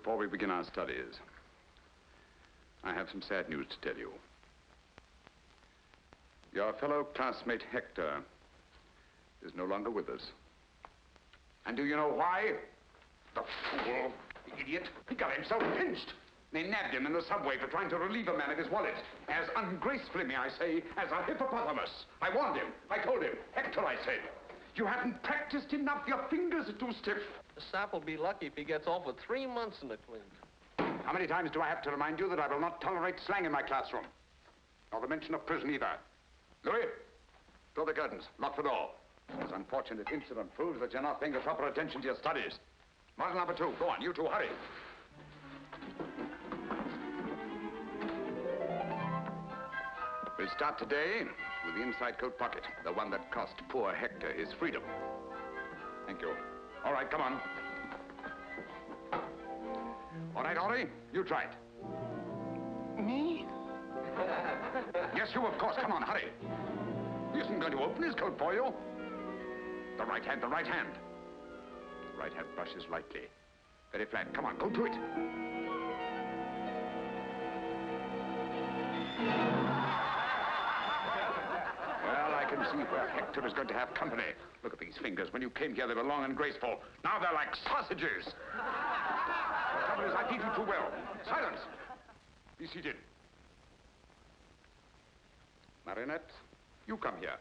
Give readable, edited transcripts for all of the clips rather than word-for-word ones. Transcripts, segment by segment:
before we begin our studies, I have some sad news to tell you. Your fellow classmate, Hector, is no longer with us. And do you know why? The fool, the idiot, he got himself pinched. They nabbed him in the subway for trying to relieve a man of his wallet. As ungracefully, may I say, as a hippopotamus. I warned him. I told him. Hector, I said, you haven't practiced enough. Your fingers are too stiff. The sap will be lucky if he gets off with 3 months in the clink. How many times do I have to remind you that I will not tolerate slang in my classroom? Nor the mention of prison either. Louis, draw the curtains. Lock the door. This unfortunate incident proves that you're not paying the proper attention to your studies. Model number 2. Go on, you two, hurry. We'll start today with the inside coat pocket, the one that cost poor Hector his freedom. Thank you. All right, come on. All right, Henri, you try it. Me? Yes, you, of course. Come on, hurry. He isn't going to open his coat for you. The right hand, the right hand. The right hand brushes lightly. Very flat. Come on, go to it. Well, I can see where Hector is going to have company. Look at these fingers. When you came here, they were long and graceful. Now they're like sausages. The trouble is, I beat you too well. Silence. Be seated. Marinette, you come here.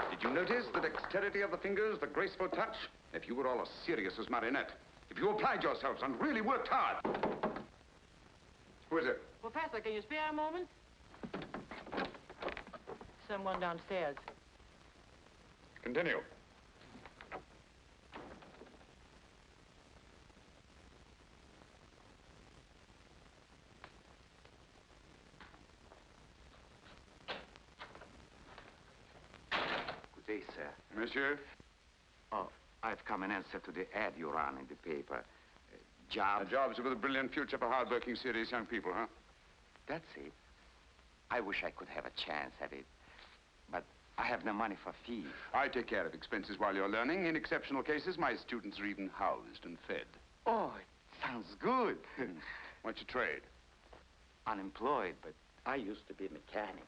Did you notice the dexterity of the fingers, the graceful touch? If you were all as serious as Marinette, if you applied yourselves and really worked hard. Who is it? Professor, can you spare a moment? Someone downstairs. Continue. Good day, sir. Monsieur? Oh, I've come in answer to the ad you ran in the paper. Jobs. Jobs with a brilliant future for hard-working, serious young people, huh? That's it. I wish I could have a chance at it. But I have no money for fees. I take care of expenses while you're learning. In exceptional cases, my students are even housed and fed. Oh, it sounds good. What's your trade? Unemployed, but I used to be a mechanic.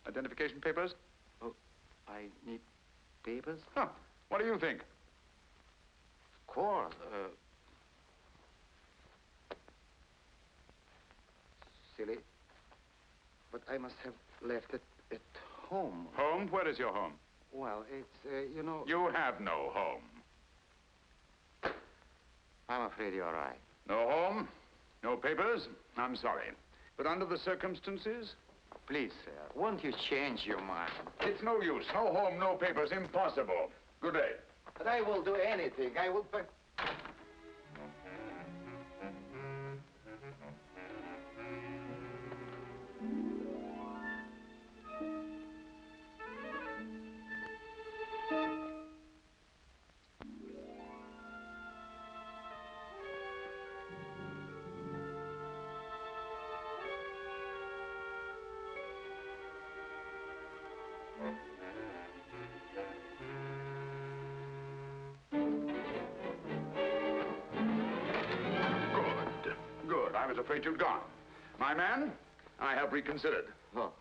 Identification papers? Oh, I need papers? Huh. What do you think? Of course. Silly. But I must have left it at home. Home? Where is your home? Well, it's, you know... You have no home. I'm afraid you're right. No home? No papers? I'm sorry. But under the circumstances? Please, sir, won't you change your mind? It's no use. No home, no papers. Impossible. Good day. But I will do anything. I will... I was afraid you'd gone. My man, I have reconsidered. Oh.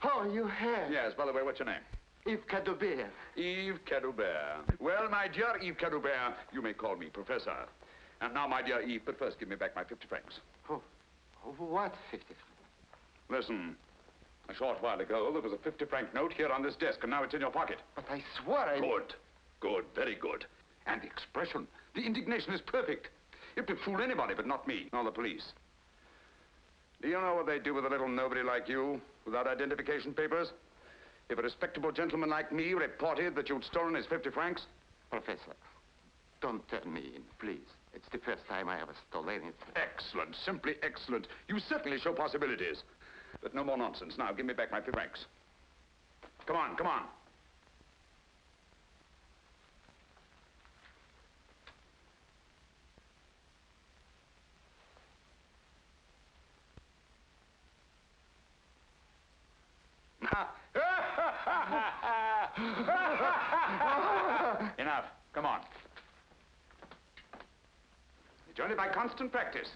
Oh, you have? Yes, by the way, what's your name? Yves Cadoubert. Yves Cadoubert. Well, my dear Yves Cadoubert, you may call me Professor. And now, my dear Yves, but first give me back my 50 francs. Oh, what 50 francs? Listen, a short while ago, there was a 50-franc note here on this desk, and now it's in your pocket. But I swear I... Good. Good, very good. And the expression, the indignation is perfect. It would fool anybody, but not me, nor the police. Do you know what they'd do with a little nobody like you, without identification papers? If a respectable gentleman like me reported that you'd stolen his 50 francs? Professor, don't turn me in, please. It's the first time I ever stole anything. Excellent, simply excellent. You certainly show possibilities. But no more nonsense. Now, give me back my 50 francs. Come on, come on. Enough. Come on. It's only by constant practice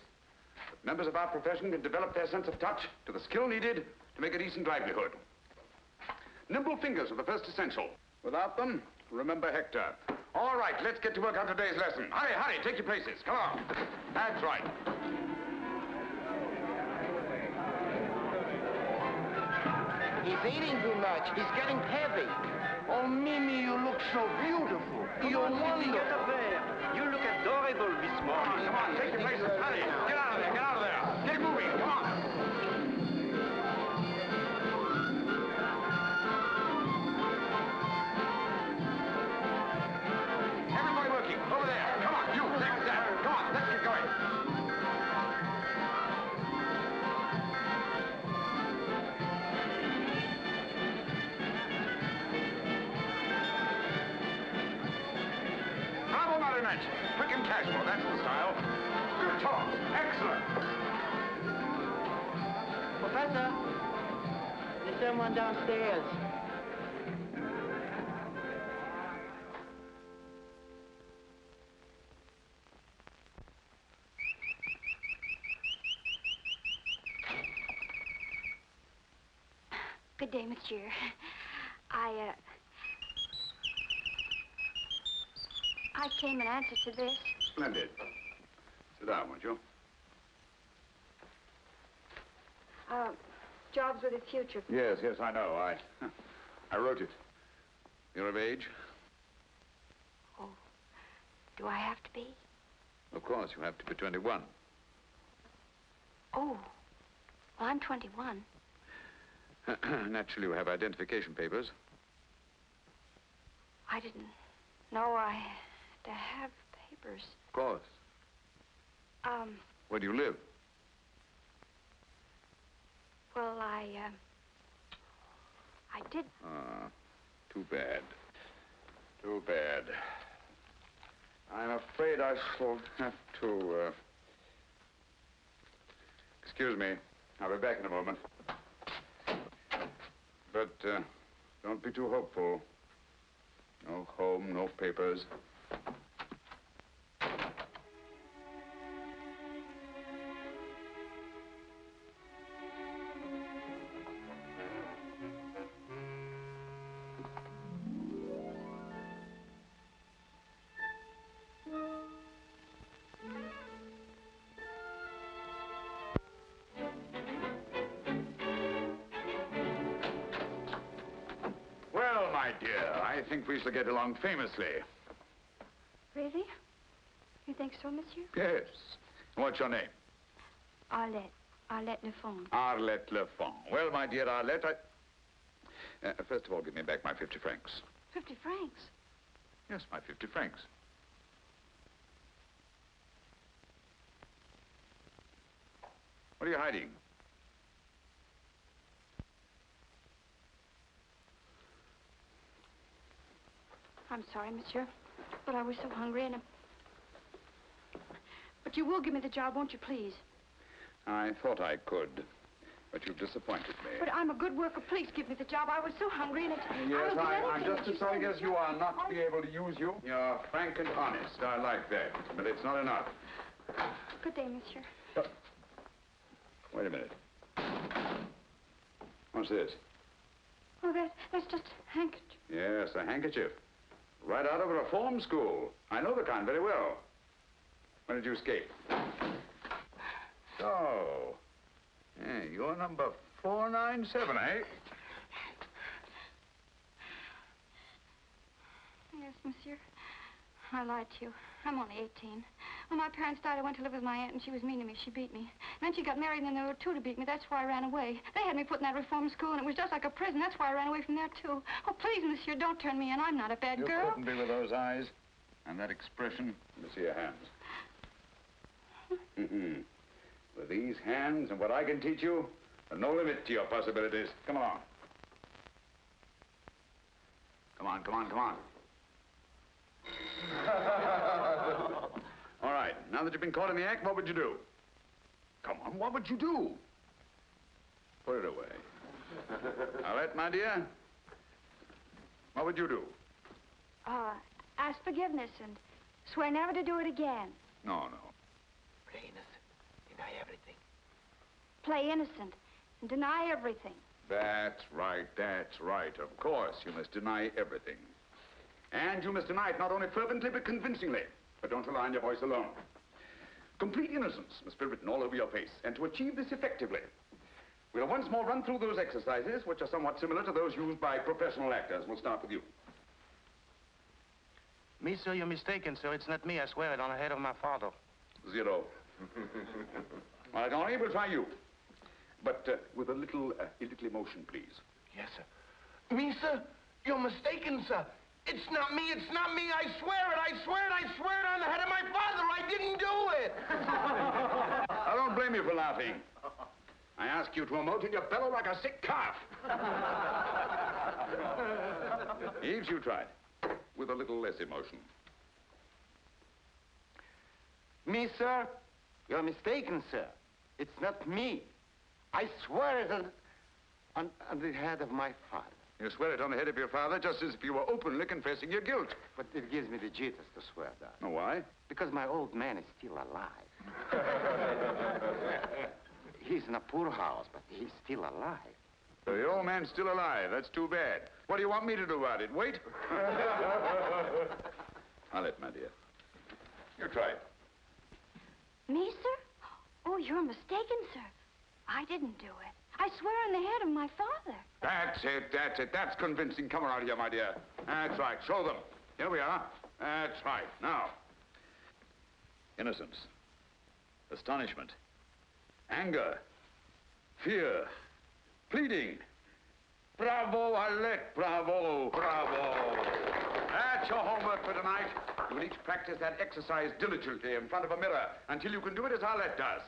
that members of our profession can develop their sense of touch to the skill needed to make a decent livelihood. Nimble fingers are the first essential. Without them, remember Hector. All right, let's get to work on today's lesson. Hurry, hurry, take your places. Come on. That's right. He's eating too much. He's getting heavy. Oh, Mimi, you look so beautiful. You're wonderful. Get up there. You look adorable this morning. Come on, take your places. Hurry. Get out of there, get out of there. Get moving, come on. Everybody working. Over there. Come on, you. Next that. Come on, let's get going. Bravo, Marionette. Quick and casual, that's the style. Good talk. Excellent. Professor, there's someone downstairs. Good day, monsieur. I came in answer to this. Splendid. Sit down, won't you? Jobs with a future. Yes, yes, I know. I wrote it. You're of age? Oh, do I have to be? Of course, you have to be 21. Oh, well, I'm 21. Naturally, you have identification papers. I didn't know I had to have papers. Of course. Where do you live? Well, I did. Too bad. Too bad. I'm afraid I shall have to, Excuse me. I'll be back in a moment. But, don't be too hopeful. No home, no papers. Well, my dear, I think we shall get along famously. Really? You think so, monsieur? Yes. What's your name? Arlette. Arlette Lefond. Arlette Lefond. Well, my dear Arlette, first of all, give me back my 50 francs. 50 francs? Yes, my 50 francs. What are you hiding? I'm sorry, monsieur, but I was so hungry and... But you will give me the job, won't you, please? I thought I could, but you've disappointed me. But I'm a good worker. Please give me the job. I was so hungry and it... Yes, I will do I'm anything just that as sorry say. as you are not to be able to use you. You're frank and honest. I like that, but it's not enough. Good day, monsieur. Wait a minute. What's this? Oh, that's just a handkerchief. Yes, a handkerchief. Right out of a reform school. I know the kind very well. When did you escape? So, yeah, you're number 497, eh? Yes, monsieur. I lied to you. I'm only 18. When my parents died, I went to live with my aunt, and she was mean to me. She beat me. Then she got married, and then there were two to beat me. That's why I ran away. They had me put in that reform school, and it was just like a prison. That's why I ran away from there, too. Oh, please, monsieur, don't turn me in. I'm not a bad You girl. couldn't be with those eyes and that expression. Let me see your hands. With these hands and what I can teach you, there's no limit to your possibilities. Come along. Come on, come on, come on. All right, now that you've been caught in the act, what would you do? Come on, what would you do? Put it away. Arlette, my dear, what would you do? Ask forgiveness and swear never to do it again. No. Play innocent. Deny everything. Play innocent and deny everything. That's right, that's right. Of course, you must deny everything. And you must deny it not only fervently, but convincingly. But don't rely on your voice alone. Complete innocence must be written all over your face. And to achieve this effectively, we'll once more run through those exercises, which are somewhat similar to those used by professional actors. We'll start with you. Me, sir, you're mistaken, sir. It's not me. I swear it on the head of my father. 0. All right, Henri, we'll try you. But with a little emotion, please. Yes, sir. Me, sir? You're mistaken, sir. It's not me. It's not me. I swear it. I swear it. I swear it on the head of my father. I didn't do it. I don't blame you for laughing. I ask you to emote and you bellow like a sick calf. Eves, you tried. With a little less emotion. Me, sir? You're mistaken, sir. It's not me. I swear it on the head of my father. You swear it on the head of your father just as if you were openly confessing your guilt. But it gives me the jitters to swear that. Oh, why? Because my old man is still alive. He's in a poor house, but he's still alive. The old man's still alive. That's too bad. What do you want me to do about it? Wait? Arlette, my dear. You try it. Me, sir? Oh, you're mistaken, sir. I didn't do it. I swear on the head of my father. That's it. That's convincing. Come around here, my dear. That's right. Show them. Here we are. That's right. Now. Innocence. Astonishment. Anger. Fear. Pleading. Bravo, Arlette. Bravo. That's your homework for tonight. You will each practice that exercise diligently in front of a mirror until you can do it as Arlette does.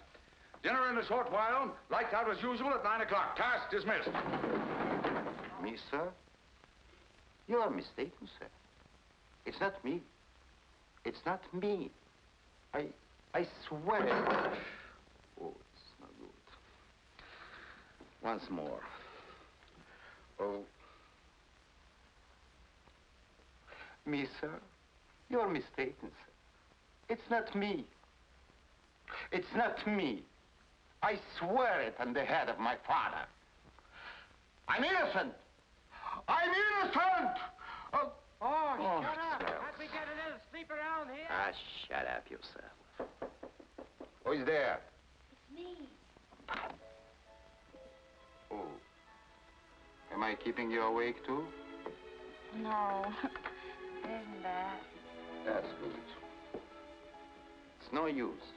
Dinner in a short while. Lights out as usual at 9 o'clock. Task dismissed. Me, sir? You are mistaken, sir. It's not me. It's not me. I swear it. Oh, it's not good. Once more. Oh. Me, sir? You're mistaken, sir. It's not me. It's not me. I swear it on the head of my father. I'm innocent. I'm innocent! Oh, shut up. sir. Can't we get a little sleep around here? Ah, shut up yourself. Who is there? It's me. Oh. Am I keeping you awake, too? No. It isn't that. That's good. It's no use.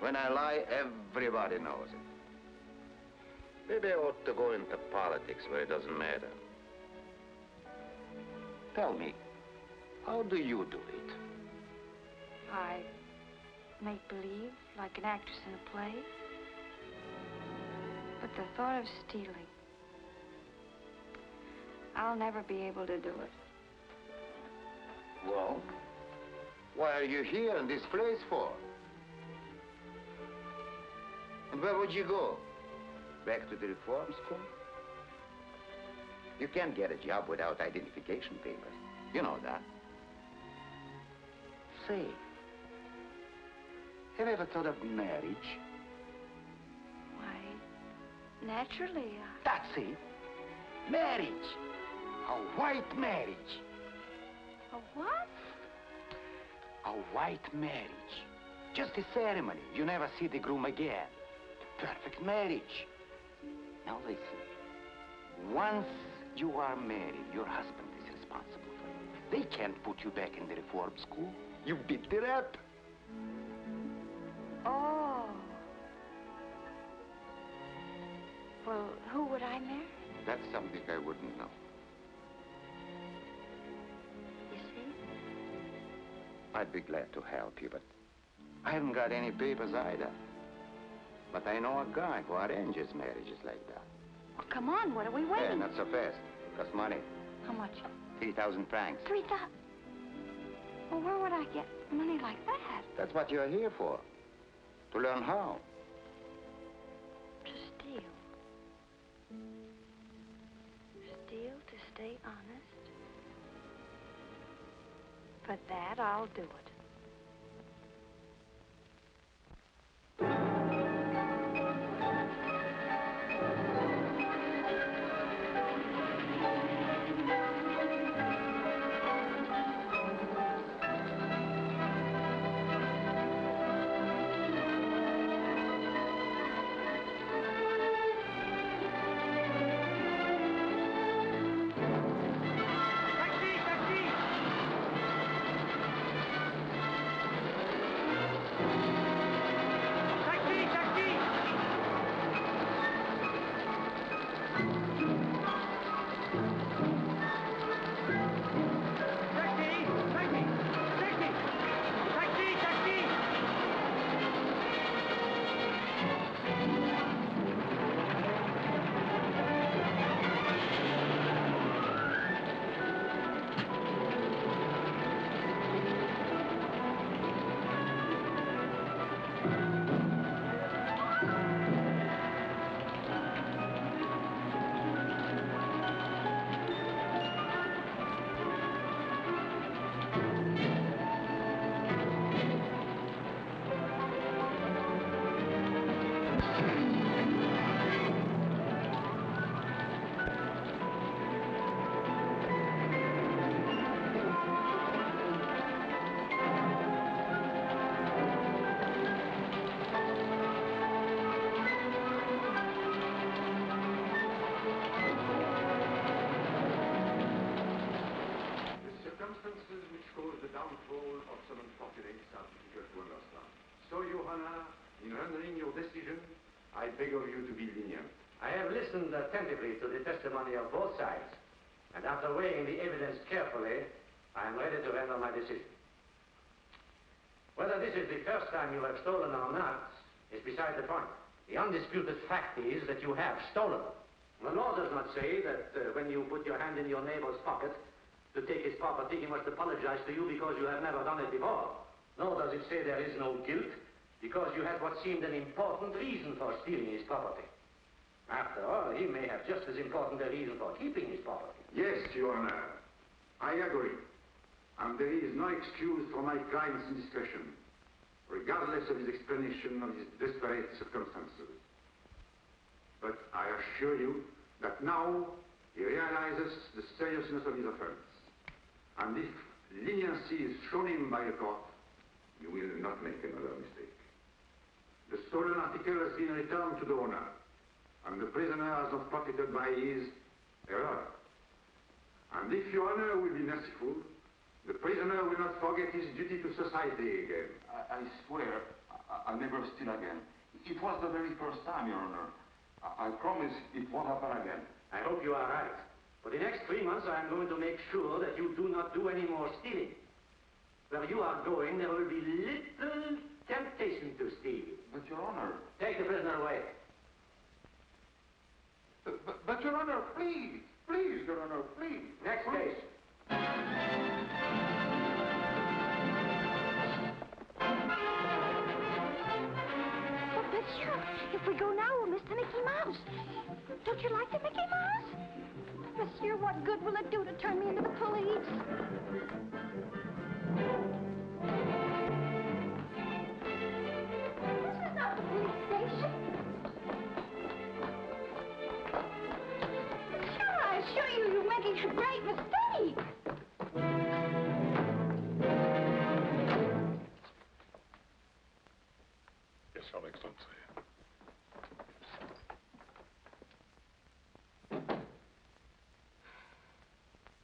When I lie, everybody knows it. Maybe I ought to go into politics where it doesn't matter. Tell me, how do you do it? I make believe, like an actress in a play. But the thought of stealing, I'll never be able to do it. Well, why are you here in this place for? And where would you go? Back to the reform school? You can't get a job without identification papers. You know that. Say, have you ever thought of marriage? Why, naturally, That's it. Marriage. A white marriage. A what? A white marriage. Just a ceremony. You never see the groom again. Perfect marriage. Now listen. Once you are married, your husband is responsible for you. They can't put you back in the reform school. You beat the rep. Oh. Well, who would I marry? That's something I wouldn't know. You see? I'd be glad to help you, but I haven't got any papers either. But I know a guy who arranges marriages like that. Well, come on, what are we Yeah, waiting? not so fast. It costs money. How much? 3,000 francs. 3,000? Well, where would I get money like that? That's what you're here for. To learn how. To steal. Steal to stay honest? For that, I'll do it. So, Johanna, in rendering your decision, I beg of you to be lenient. I have listened attentively to the testimony of both sides, and after weighing the evidence carefully, I am ready to render my decision. Whether this is the first time you have stolen or not is beside the point. The undisputed fact is that you have stolen. The law does not say that when you put your hand in your neighbor's pocket to take his property, he must apologize to you because you have never done it before. Nor does it say there is no guilt because you had what seemed an important reason for stealing his property. After all, he may have just as important a reason for keeping his property. Yes, Your Honor, I agree. And there is no excuse for my client's indiscretion, regardless of his explanation of his desperate circumstances. But I assure you that now he realizes the seriousness of his offense. And if leniency is shown him by the court, you will not make another mistake. The stolen article has been returned to the owner, and the prisoner has not profited by his error. And if Your Honor will be merciful, the prisoner will not forget his duty to society again. I swear I'll never steal again. It was the very first time, Your Honor. I promise it won't happen again. I hope you are right. For the next 3 months, I am going to make sure that you do not do any more stealing. Where you are going, there will be little temptation to steal. But, Your Honor... Take the prisoner away. But Your Honor, please. Please, Your Honor, please. Next case. But monsieur, if we go now, we'll miss the Mickey Mouse. Don't you like the Mickey Mouse? Monsieur, what good will it do to turn me into the police? This is not the police station. Monsieur, I assure you, you're making a great mistake. Yes, Your Excellency.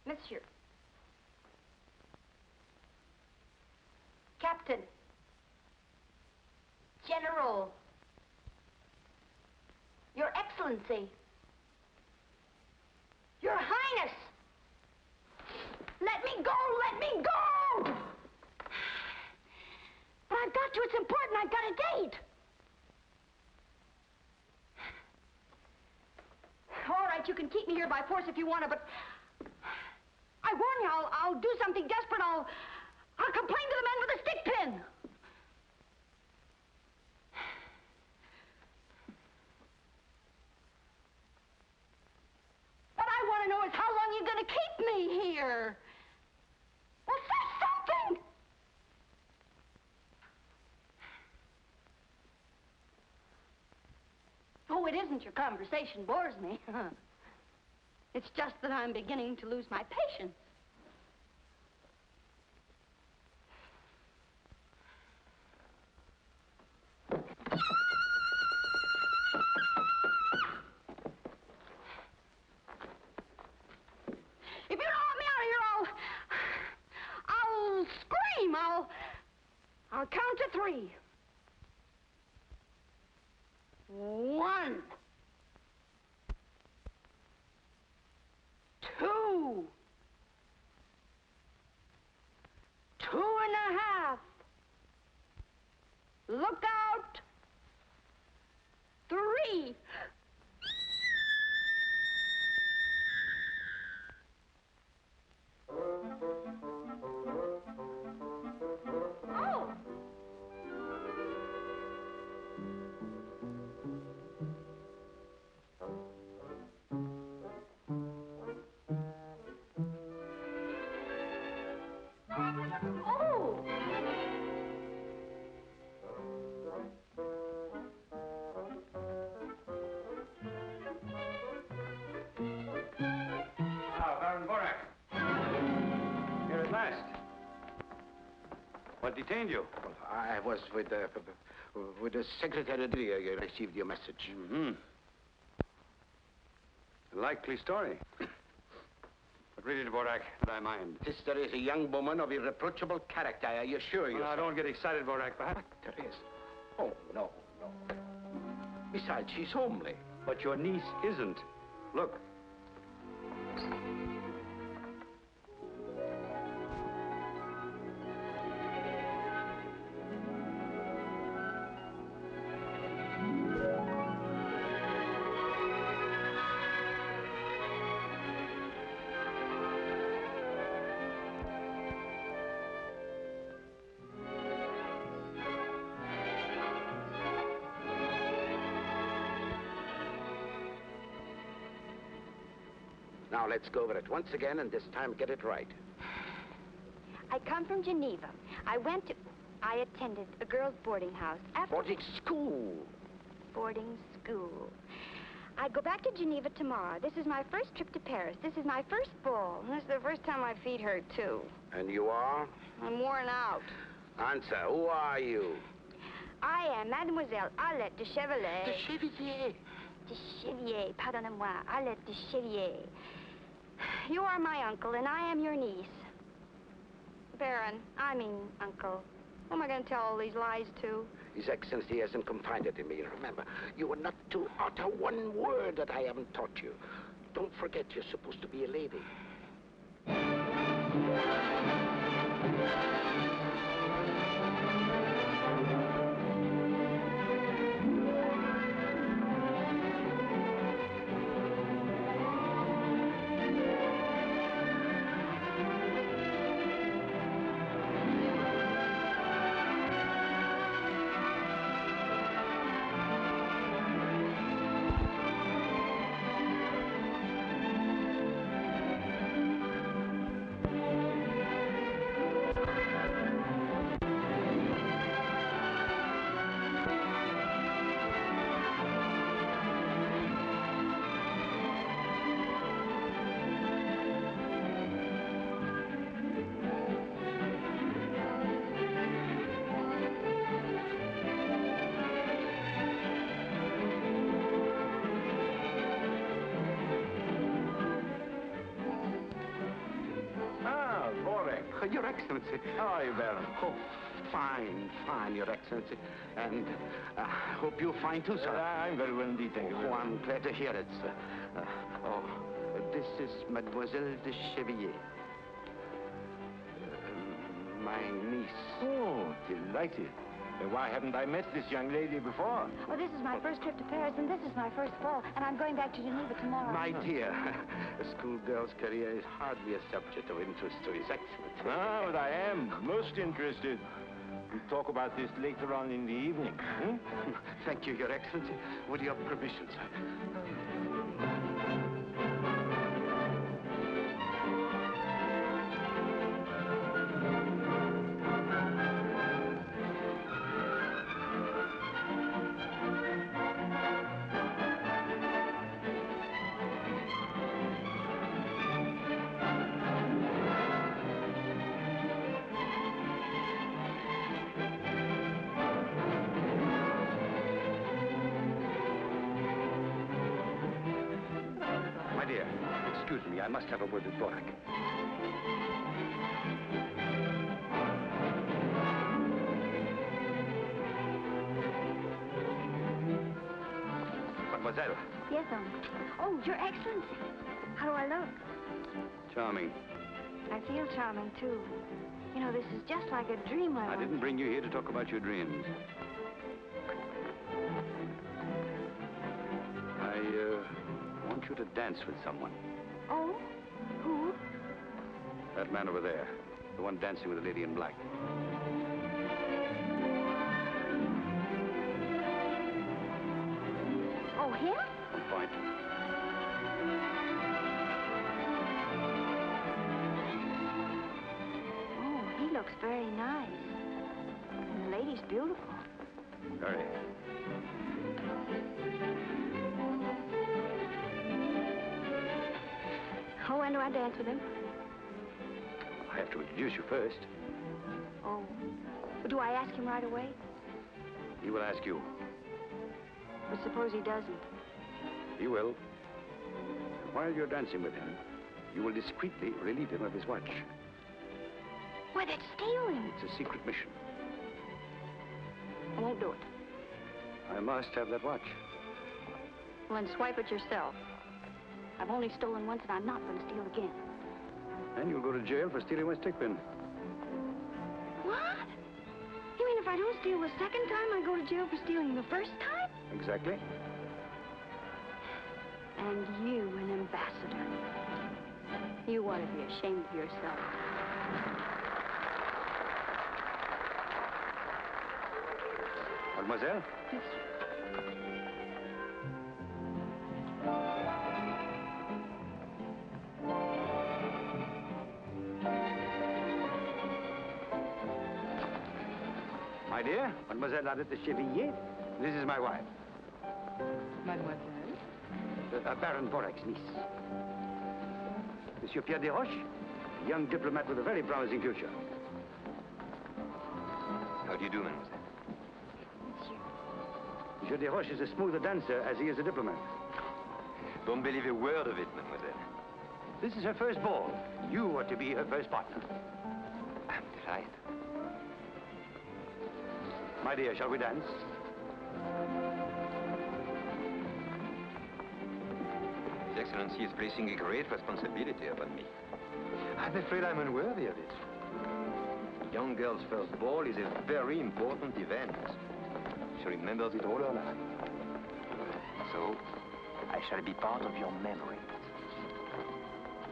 Monsieur. Captain. General. Your Excellency. Your Highness. Let me go! Let me go! But I've got to. It's important. I've got a date. All right, you can keep me here by force if you want to, but I warn warn you, I'll do something desperate. I'll complain to the men with the stick pin. What I want to know is how long you're going to keep me here. Well, say something. Oh, it isn't your conversation bores me. It's just that I'm beginning to lose my patience. If you don't let me out of here, I'll scream. I'll count to 3. 1, 2, 2.5. Look out. 3. Oh! Oh! Ah, Baron Borak. Here at last. What detained you? Well, I was with the secretary. I received your message. Mm-hmm. A likely story. But read it, Borak, and I mind. Sister is a young woman of irreproachable character, I assure you. Well, now, don't get excited, Borak. Perhaps. Teresa. Oh, no, no. Besides, she's homely. But your niece isn't. Look. Now, let's go over it once again, and this time get it right. I come from Geneva. I attended a girls' boarding house. Boarding school. Boarding school. I go back to Geneva tomorrow. This is my first trip to Paris. This is my first ball. And this is the first time my feet hurt, too. And you are? I'm worn out. Answer, who are you? I am Mademoiselle Arlette de Chevalier. The Chevalier. De Chevier, pardonnez-moi, Arlette de Chevier. You are my uncle, and I am your niece. Baron, uncle. Who am I going to tell all these lies to? His Excellency hasn't confided in me. Remember, you are not to utter one word that I haven't taught you. Don't forget, you're supposed to be a lady. Your Excellency. How are you, Baron? Oh, fine, Your Excellency. And I hope you're fine too, sir. I'm very well indeed, thank you. Oh, I'm glad to hear it, sir. This is Mademoiselle de Chevilliers. My niece. Oh, delighted. Then why haven't I met this young lady before? Well, this is my first trip to Paris, and this is my first ball, and I'm going back to Geneva tomorrow. My dear, a schoolgirl's career is hardly a subject of interest to His Excellency. Ah, but I am most interested. We'll talk about this later on in the evening. Hmm? Thank you, Your Excellency. With your permission, sir. My dear, excuse me. I must have a word with Borak. Mademoiselle. Yes, Oh, Your Excellency. How do I look? Charming. I feel charming, too. You know, this is just like a dream I didn't bring you here to talk about your dreams. I want you to dance with someone. Oh? Who? That man over there. The one dancing with the lady in black. Oh, him? On point. Oh, he looks very nice. And the lady's beautiful. Very. Oh, when do I dance with him? I have to introduce you first. Oh. Do I ask him right away? He will ask you. But suppose he doesn't. He will. And while you're dancing with him, you will discreetly relieve him of his watch. Why, that's stealing. It's a secret mission. I won't do it. I must have that watch. Well, then swipe it yourself. I've only stolen once, and I'm not going to steal again. And you'll go to jail for stealing my stick pin. What? You mean if I don't steal the second time, I go to jail for stealing the first time? Exactly. And you, an ambassador. You ought to be ashamed of yourself. Mademoiselle? Yes, My dear, Mademoiselle Adette de Chevilliers. This is my wife. Mademoiselle? Baron Borak's niece. Monsieur Pierre Desroches, a young diplomat with a very promising future. How do you do, mademoiselle? Monsieur Desroches is as smooth a dancer as he is a diplomat. Don't believe a word of it, mademoiselle. This is her first ball. You are to be her first partner. I'm delighted. My dear, shall we dance? His Excellency is placing a great responsibility upon me. I'm afraid I'm unworthy of it. A young girl's first ball is a very important event. She remembers it all her life. So, I shall be part of your memory.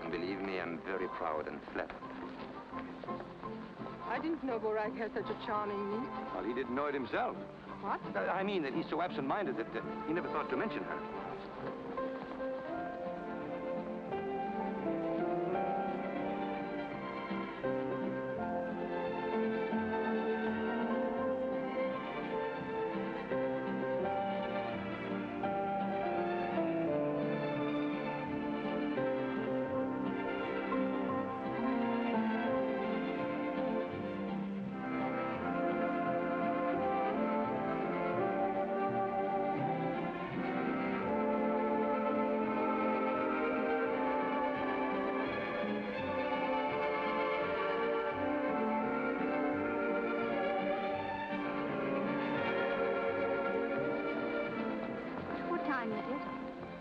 And believe me, I'm very proud and flattered. I didn't know Borak had such a charming niece. Well, he didn't know it himself. What? I mean that he's so absent-minded that he never thought to mention her.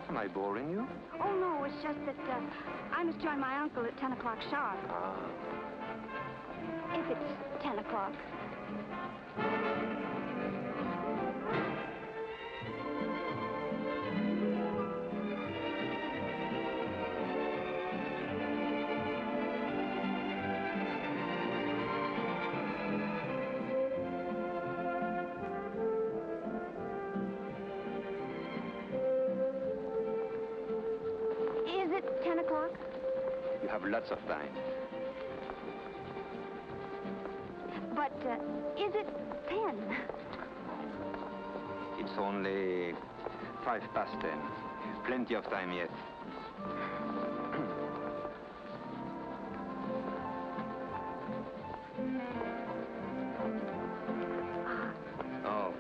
Am I boring you? Oh, no, it's just that I must join my uncle at 10 o'clock sharp. Ah. If it's 10 o'clock. have lots of time. But is it 10? It's only 10:05. Plenty of time yet. Oh,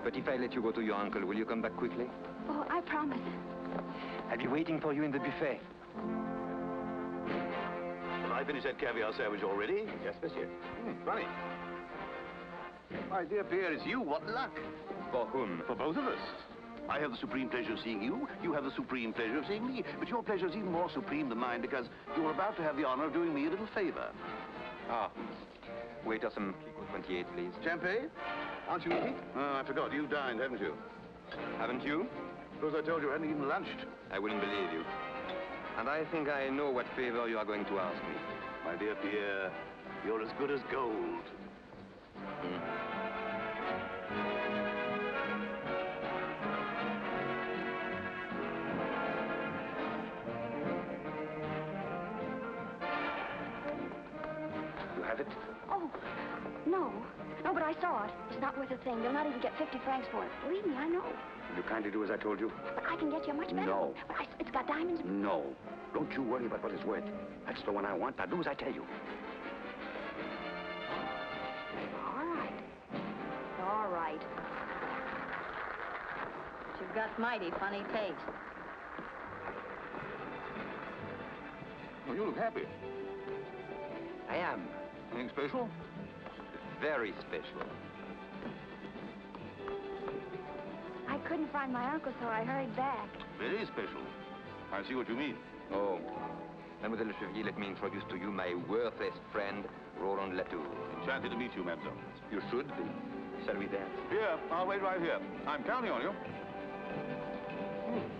but if I let you go to your uncle, will you come back quickly? Oh, I promise. I'll be waiting for you in the buffet. Have I finished that caviar sandwich already? Yes, monsieur. Funny. My dear Pierre, it's you. What luck. For whom? For both of us. I have the supreme pleasure of seeing you. You have the supreme pleasure of seeing me. But your pleasure is even more supreme than mine because you're about to have the honor of doing me a little favor. Ah. Waiter, some Clicquot 28, please. Champagne? Aren't you eating? Oh, I forgot. You've dined, haven't you? Haven't you? Suppose I told you I hadn't even lunched. I wouldn't believe you. And I think I know what favor you are going to ask me. My dear Pierre, you're as good as gold. You have it? Oh, no. No, but I saw it. It's not worth a thing. You'll not even get 50 francs for it. Believe me, I know. Will you kindly do as I told you? But I can get you a much better No. one. But it's got diamonds. No. Don't you worry about what it's worth. That's the one I want. Now do as I tell you. All right. All right. But you've got mighty funny taste. Well, you look happy. I am. Anything special? Very special. I couldn't find my uncle, so I hurried back. Very special. I see what you mean. Oh. Mademoiselle Le Chevrier, let me introduce to you my worthless friend, Roland Latour. Enchanted to meet you, mademoiselle. You should be. Shall we dance? Here, I'll wait right here. I'm counting on you.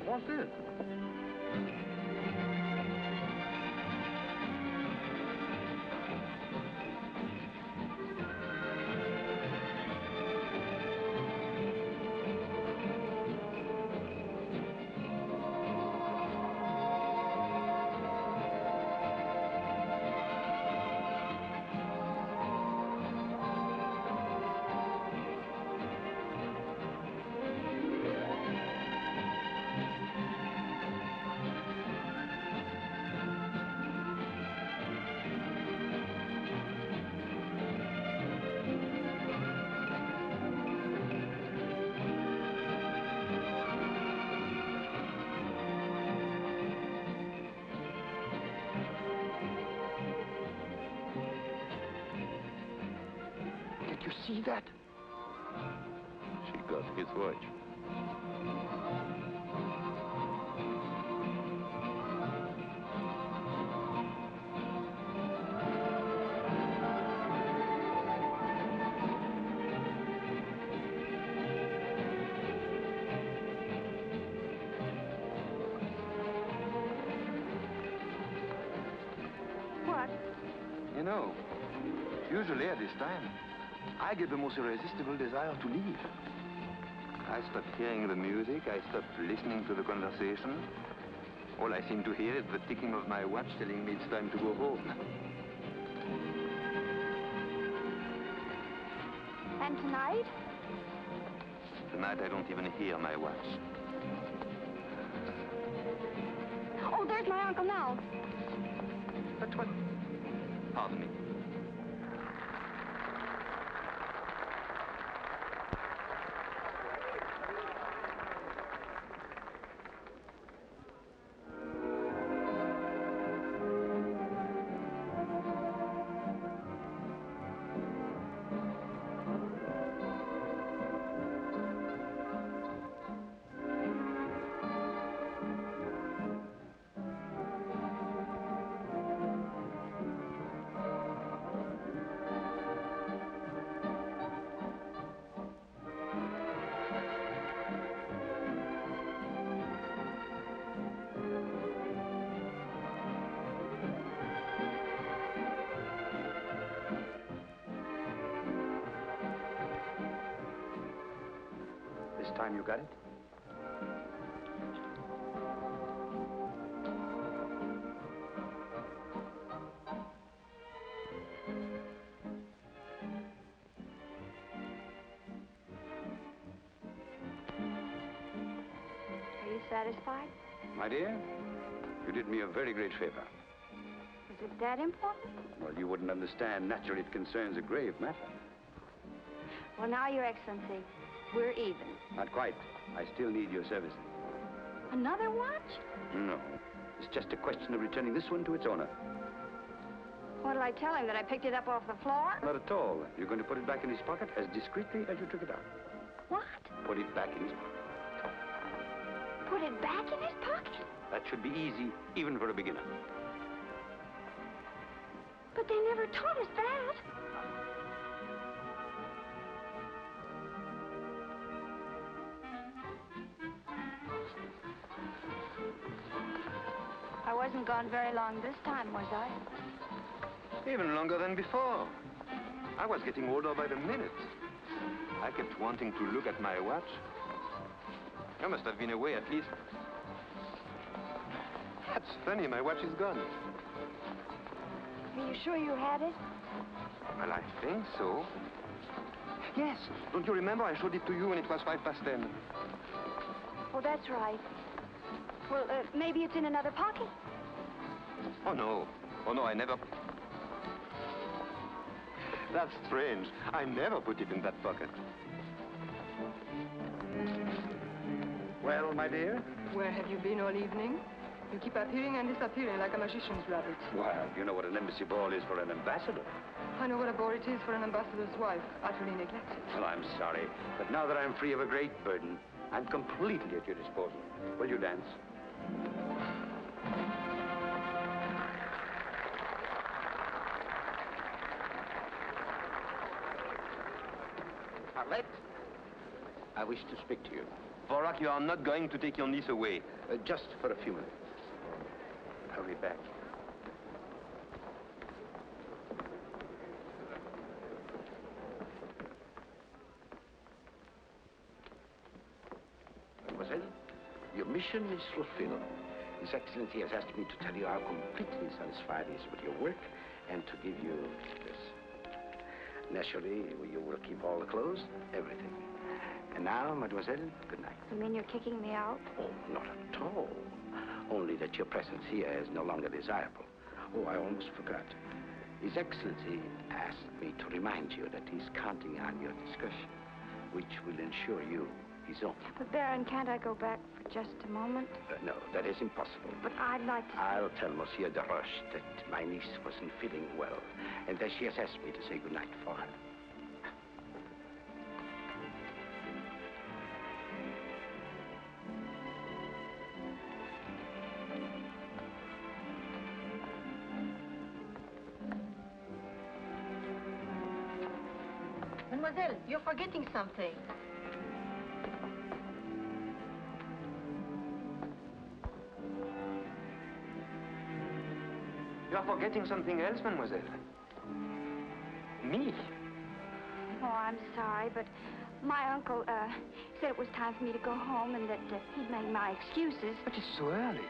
What's this? Did you see that? She got his watch. What? You know, usually at this time, I get the most irresistible desire to leave. I stopped hearing the music, I stopped listening to the conversation. All I seem to hear is the ticking of my watch telling me it's time to go home. And tonight? Tonight I don't even hear my watch. Oh, there's my uncle now. But what? Pardon me. This time you got it? satisfied? My dear, you did me a very great favor. Is it that important? Well, you wouldn't understand. Naturally, it concerns a grave matter. Well, now, Your Excellency, we're even. Not quite. I still need your services. Another watch? No. It's just a question of returning this one to its owner. What'll I tell him, that I picked it up off the floor? Not at all. You're going to put it back in his pocket as discreetly as you took it out. What? Put it back in his pocket. Put it back in his pocket? That should be easy, even for a beginner. But they never taught us that. I wasn't gone very long this time, was I? Even longer than before. I was getting older by the minute. I kept wanting to look at my watch. I must have been away at least. That's funny, my watch is gone. Are you sure you had it? Well, I think so. Yes, don't you remember I showed it to you when it was 10:05? Oh, that's right. Well, maybe it's in another pocket. Oh, no. Oh, no, I never... That's strange. I never put it in that pocket. Well, my dear? Where have you been all evening? You keep appearing and disappearing like a magician's rabbit. Well, you know what an embassy ball is for an ambassador. I know what a bore it is for an ambassador's wife, utterly neglected. Well, I'm sorry, but now that I'm free of a great burden, I'm completely at your disposal. Will you dance? Arlette, I wish to speak to you. Vorak, you are not going to take your niece away. Just for a few minutes. I'll be back. Mademoiselle, your mission is fulfilled. His Excellency has asked me to tell you how completely satisfied he is with your work and to give you this. Naturally, you will keep all the clothes, everything. And now, Mademoiselle, good night. You mean you're kicking me out? Oh, not at all. Only that your presence here is no longer desirable. Oh, I almost forgot. His Excellency asked me to remind you that he's counting on your discretion, which will ensure you his own. But, Baron, can't I go back for just a moment? No, that is impossible. But I'd like to... I'll tell Monsieur de Roche that my niece wasn't feeling well, and that she has asked me to say goodnight for her. Mademoiselle, you're forgetting something. You are forgetting something else, mademoiselle. Me? Oh, I'm sorry, but my uncle, said it was time for me to go home and that he'd made my excuses. But it's so early.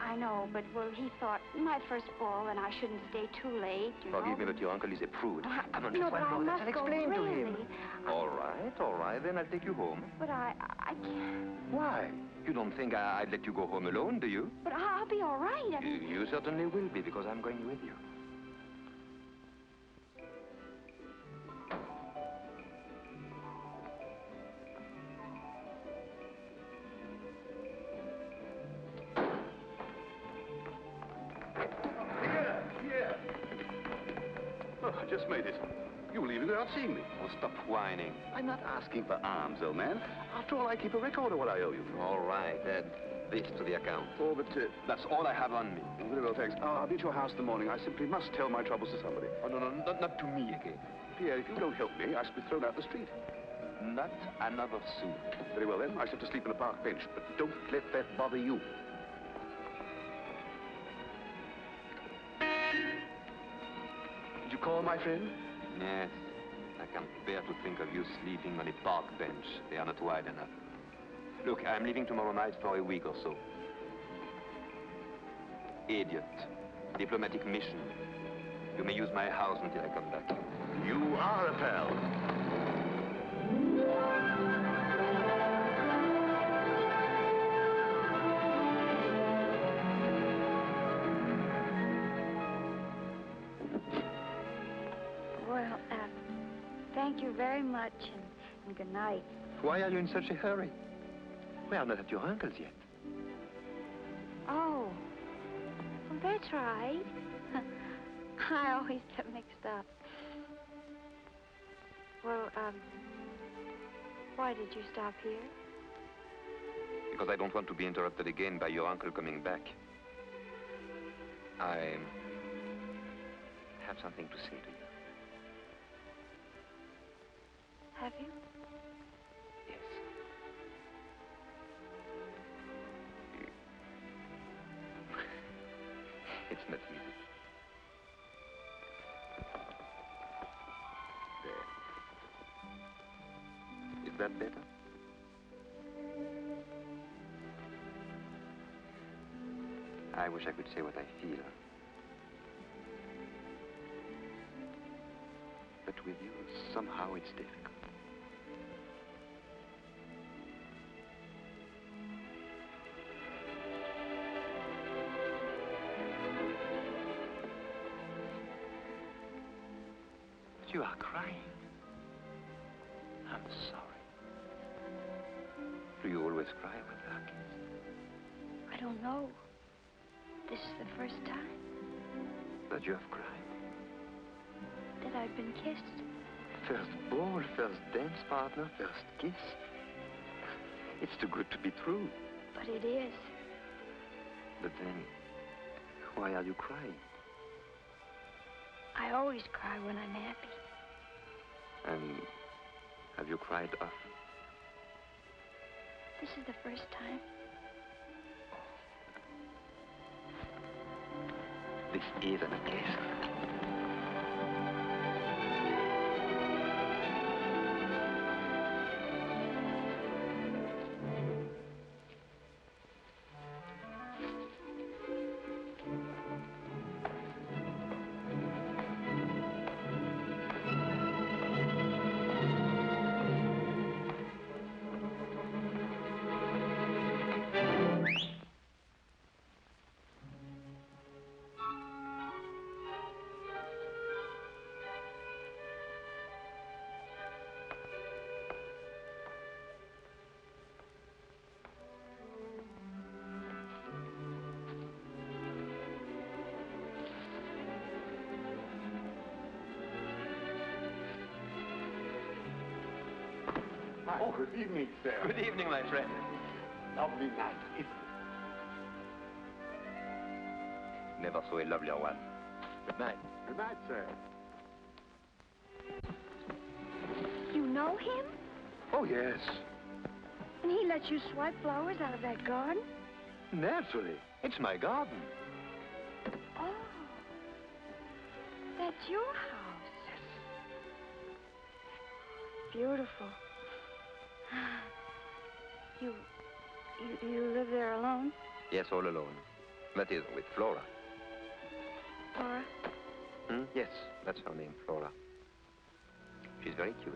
I know, but, well, he thought my first ball and I shouldn't stay too late, you know. Forgive me, but your uncle is a prude. Come on, no, just but one I more. must I'll go, explain to him. really. All right, then I'll take you home. But I can't. Why? You don't think I'd let you go home alone, do you? But I'll be all right. I mean... You certainly will be, because I'm going with you. Here. Oh, I just made it. You were leaving without seeing me. Oh, stop whining. I'm not asking for alms, old man. After all, I keep a record of what I owe you. All right, add this to the account. Oh, but... That's all I have on me. Very well, thanks. I'll be at your house in the morning. I simply must tell my troubles to somebody. Oh, no, not to me again. Pierre, if you don't help me, I shall be thrown out the street. Not another sou. Very well, then. I shall have to sleep on a park bench, but don't let that bother you. Did you call, my friend? Yes. I can't bear to think of you sleeping on a park bench. They are not wide enough. Look, I'm leaving tomorrow night for a week or so. Idiot. Diplomatic mission. You may use my house until I come back. You are a pal. you very much, and good night. Why are you in such a hurry? We are not at your uncle's yet. Oh. Well, that's right. I always get mixed up. Well, why did you stop here? Because I don't want to be interrupted again by your uncle coming back. I have something to say to you. Have you? Yes. It's not easy. There. Is that better? I wish I could say what I feel. But with you, somehow it's difficult. But you are crying. I'm sorry. Do you always cry when you are kissed? I don't know. This is the first time That you have cried? that I've been kissed. First ball, first dance partner, first kiss. It's too good to be true. But it is. But then, why are you crying? I always cry when I'm happy. And have you cried often? This is the first time. This is an occasion. Oh, good evening, sir. Good evening, my friend. Lovely night, isn't it? Never saw a lovelier one. Good night. Good night, sir. You know him? Oh, yes. And he lets you swipe flowers out of that garden? Naturally. It's my garden. Oh. That's your house. Yes. Beautiful. You live there alone? Yes, all alone. That is, with Flora. Flora? Yes, that's her name, Flora. She's very cute.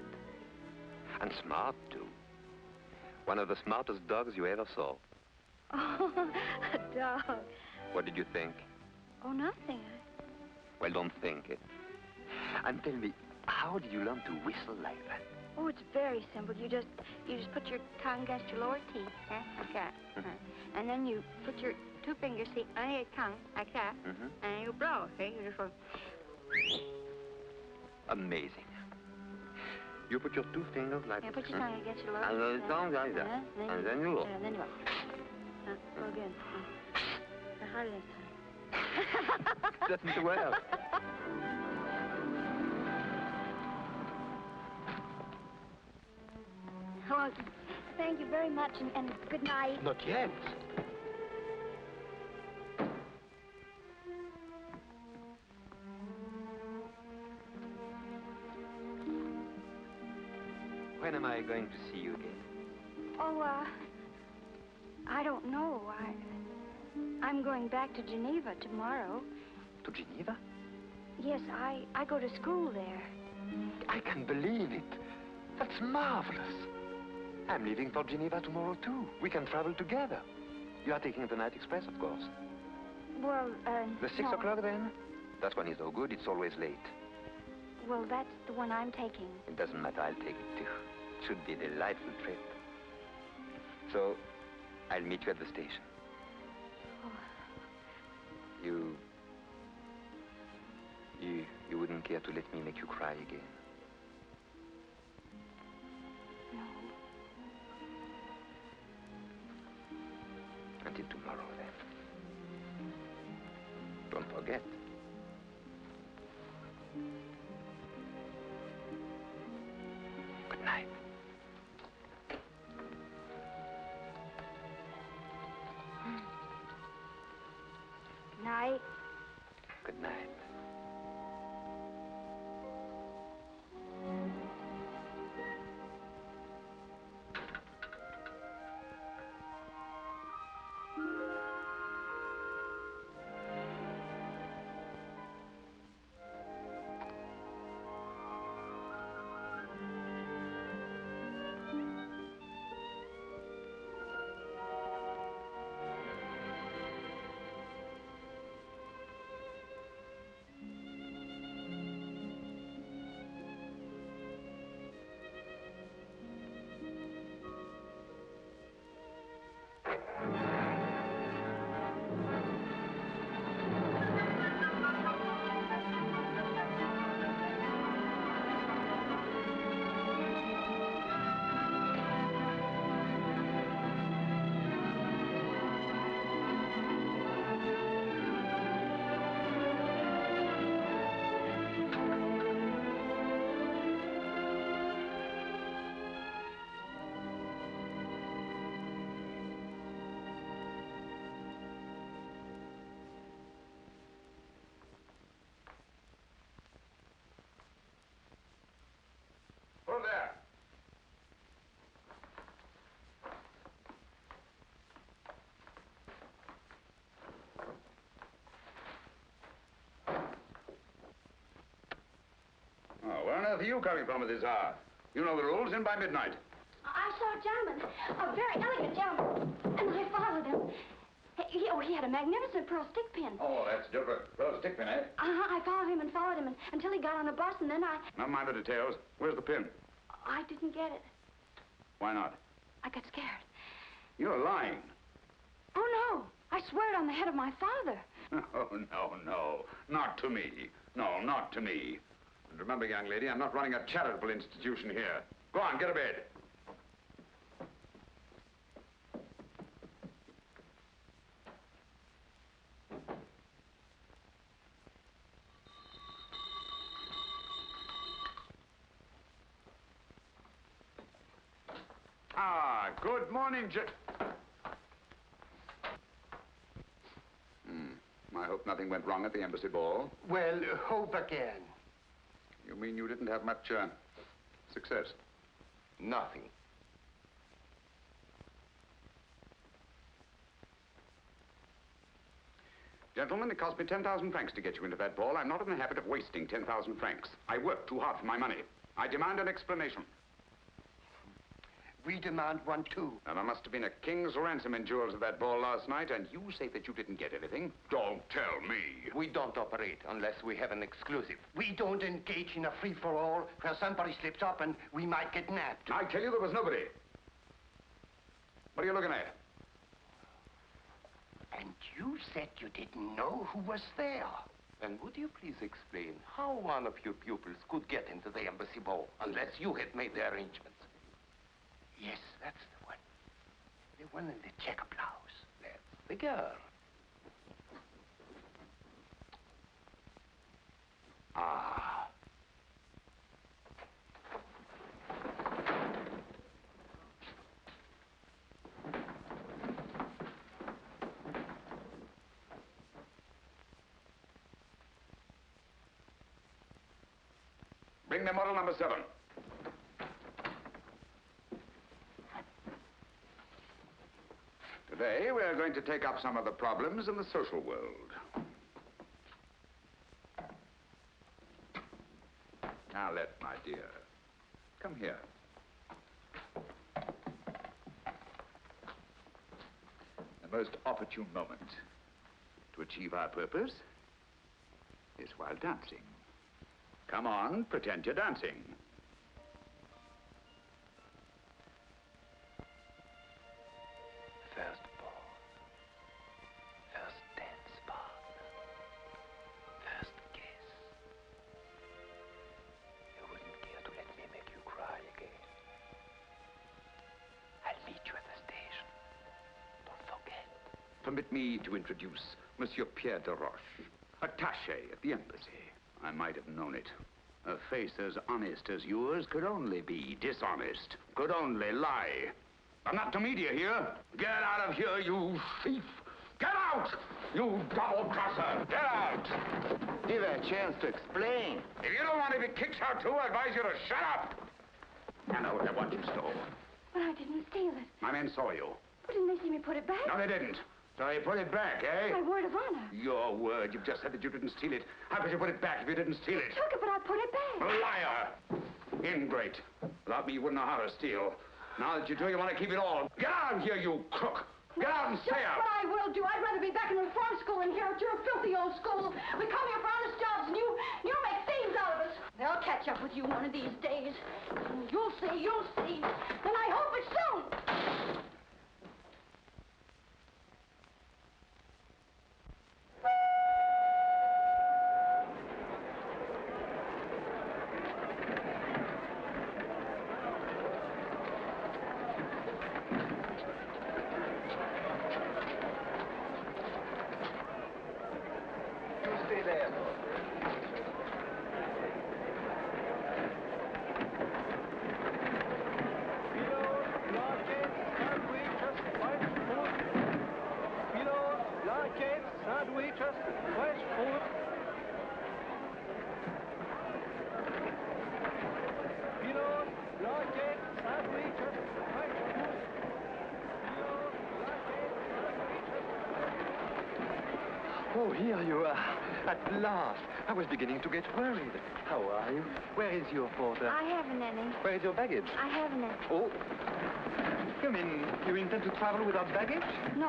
And smart, too. One of the smartest dogs you ever saw. Oh, a dog. What did you think? Oh, nothing. Well, don't think it. And tell me, how did you learn to whistle like that? Oh, it's very simple. You just put your tongue against your lower teeth, like that. And then you put your two fingers, see, under your tongue, like that. And you blow, see? You just go... Amazing. You put your two fingers like Yeah, put your tongue against your lower and teeth. the tongue like that. And then you look. And then you go. Go again. Harder this time. Doesn't well. Well, thank you very much, and good night. Not yet. When am I going to see you again? Oh, I don't know. I'm going back to Geneva tomorrow. To Geneva? Yes, I go to school there. I can't believe it. That's marvelous. I'm leaving for Geneva tomorrow, too. We can travel together. You are taking the night express, of course. Well, The 6 no. o'clock, then? That one is no good. It's always late. Well, that's the one I'm taking. It doesn't matter, I'll take it too. It should be a delightful trip. So, I'll meet you at the station. Oh. You wouldn't care to let me make you cry again? No. Until tomorrow, then. Don't forget. Good night. Night. Good night. Hold there. Oh, where on earth are you coming from at this hour? You know the rules, in by midnight. I saw a gentleman, a very elegant gentleman, and I followed him. He had a magnificent pearl stick pin. Oh, that's different. Pearl stick pin, eh? I followed him until he got on a bus, and then Never mind the details. Where's the pin? I didn't get it. Why not? I got scared. You're lying. Oh, no. I swear it on the head of my father. Oh, no. Not to me. No, not to me. And remember, young lady, I'm not running a charitable institution here. Go on, get to bed. Ah, good morning, I hope nothing went wrong at the embassy ball. Well, hope again. You mean you didn't have much, success? Nothing. Gentlemen, it cost me 10,000 francs to get you into that ball. I'm not in the habit of wasting 10,000 francs. I worked too hard for my money. I demand an explanation. We demand one, too. Now, there must have been a king's ransom in jewels at that ball last night, and you say that you didn't get anything? Don't tell me. We don't operate unless we have an exclusive. We don't engage in a free-for-all where somebody slips up and we might get nabbed. I tell you there was nobody. What are you looking at? And you said you didn't know who was there. And would you please explain how one of your pupils could get into the embassy ball unless you had made the arrangements? Yes, that's the one. The one in the checker blouse. That's the girl. Ah. Bring me model number 7. Today, we're going to take up some of the problems in the social world. Now, let, my dear, come here. The most opportune moment to achieve our purpose is while dancing. Come on, pretend you're dancing. First ball. First dance partner. First kiss. You wouldn't care to let me make you cry again. I'll meet you at the station. Don't forget. Permit me to introduce Monsieur Pierre de Roche, attaché at the embassy. I might have known it. A face as honest as yours could only be dishonest, could only lie. I'm not to media here. Get out of here, you thief! Get out! You double-crosser! Get out! Give her a chance to explain. If you don't want to be kicked out too, I advise you to shut up! I know what you stole. But I didn't steal it. My men saw you. But didn't they see me put it back? No, they didn't. So you put it back, eh? My word of honor. Your word. You've just said that you didn't steal it. How could you put it back if you didn't steal it? I took it, but I put it back. Liar! Ingrate. Without me, you wouldn't know how to steal. Now that you do, you want to keep it all. Get out of here, you crook! Get out and stay out! What I will do. I'd rather be back in reform school than here at your filthy old school. We come here for honest jobs, and you make thieves out of us. They'll catch up with you one of these days. You'll see, you'll see. And I hope it's soon. Stay there. Sandwiches, fresh food. Pillows, blankets, sandwiches, fresh food. Pillows, blankets, sandwiches. Oh, here you are. At last. I was beginning to get worried. How are you? Where is your porter? I haven't any. Where is your baggage? I haven't any. Oh. You mean you intend to travel without baggage? No,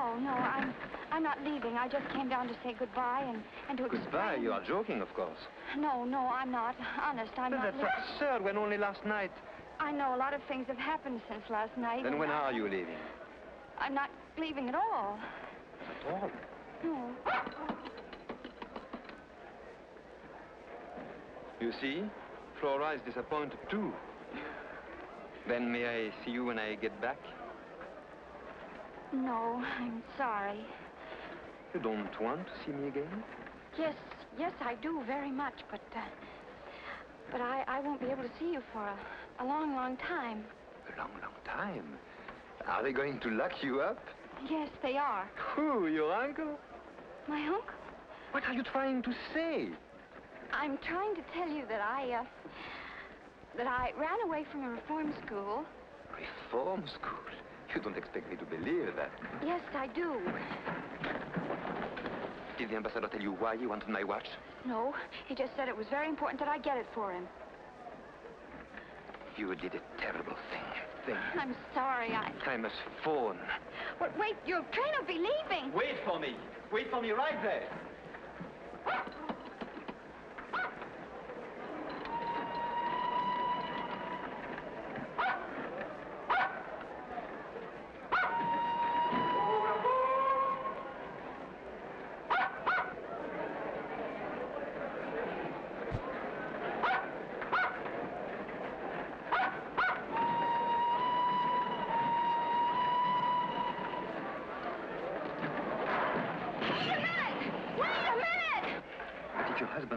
I'm not leaving. I just came down to say goodbye and to explain. Goodbye? You are joking, of course. No, I'm not. Honest, I'm But not. that's absurd when only last night. I know a lot of things have happened since last night. Then when are you leaving? I'm not leaving at all. At all? No. You see, Flora is disappointed too. Then may I see you when I get back? No, I'm sorry. You don't want to see me again? Yes, I do very much, but I won't be able to see you for a long, long time. A long, long time? Are they going to lock you up? Yes, they are. Who, your uncle? My uncle? What are you trying to say? I'm trying to tell you that I ran away from a reform school. Reform school? You don't expect me to believe that. Yes, I do. Did the ambassador tell you why he wanted my watch? No, he just said it was very important that I get it for him. You did a terrible thing. I'm sorry, I must phone. But wait, your train will be leaving. Wait for me. Wait for me right there.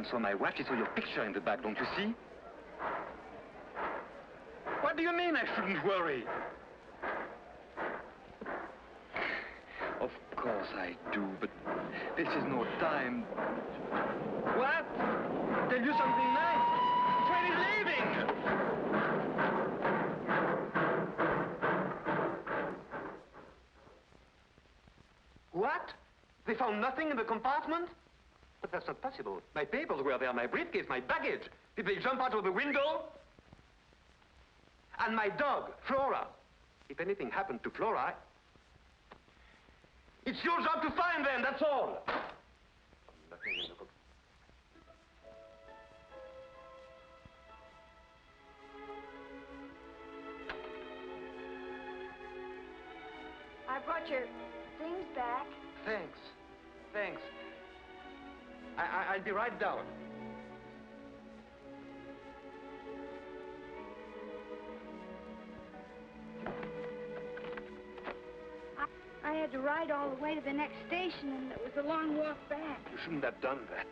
Saw my watch, he saw your picture in the back, don't you see? What do you mean I shouldn't worry? Of course I do, but this is no time. What? Tell you something nice. The train is leaving! What? They found nothing in the compartment? But that's not possible. My papers were there, my briefcase, my baggage. Did they jump out of the window? And my dog, Flora. If anything happened to Flora, it's your job to find them, that's all. Nothing in the brought your things back. Thanks. Thanks. I'll be right down. I had to ride all the way to the next station, and it was a long walk back. You shouldn't have done that.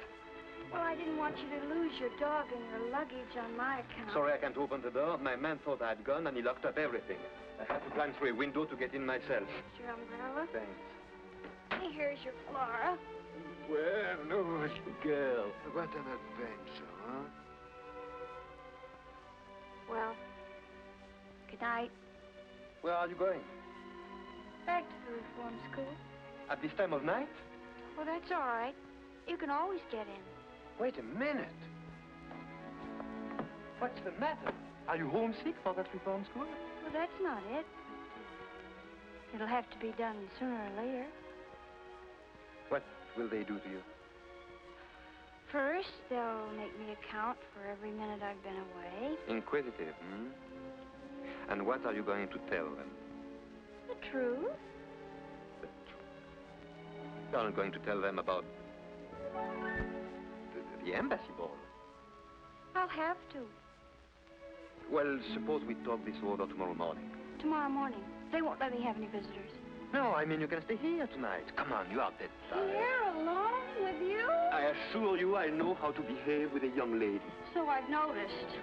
Well, I didn't want you to lose your dog and your luggage on my account. Sorry I can't open the door. My man thought I had gone and he locked up everything. I had to climb through a window to get in myself. Here's your umbrella. Thanks. Hey, here's your Flora. Well, no, girl. What an adventure, huh? Well, good night. Where are you going? Back to the reform school. At this time of night? Well, that's all right. You can always get in. Wait a minute. What's the matter? Are you homesick for that reform school? Well, that's not it. It'll have to be done sooner or later. What will they do to you? First, they'll make me account for every minute I've been away. Inquisitive, hmm? And what are you going to tell them? The truth. You're not going to tell them about the embassy ball. I'll have to. Well, suppose we talk this over tomorrow morning. Tomorrow morning. They won't let me have any visitors. No, I mean you can stay here tonight. Come on, you are dead tired. Here, alone with you? I assure you I know how to behave with a young lady. So I've noticed.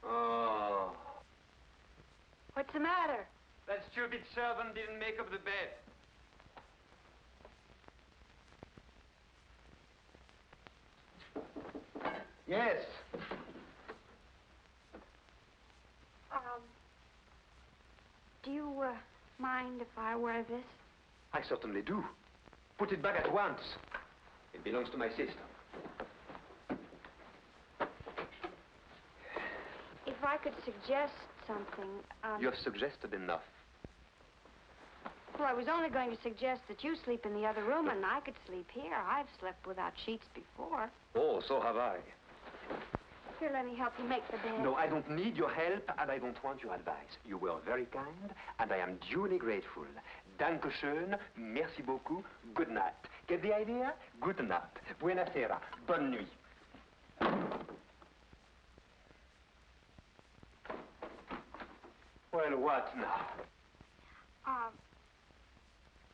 Oh. What's the matter? That stupid servant didn't make up the bed. Yes. Do you, mind if I wear this? I certainly do. Put it back at once. It belongs to my sister. If I could suggest something, You have suggested enough. Well, I was only going to suggest that you sleep in the other room and I could sleep here. I've slept without sheets before. Oh, so have I. Here, let me help you make the bed. No, I don't need your help, and I don't want your advice. You were very kind, and I am duly grateful. Danke schön, merci beaucoup, good night. Get the idea? Good night. Buena sera. Bonne nuit. Well, what now?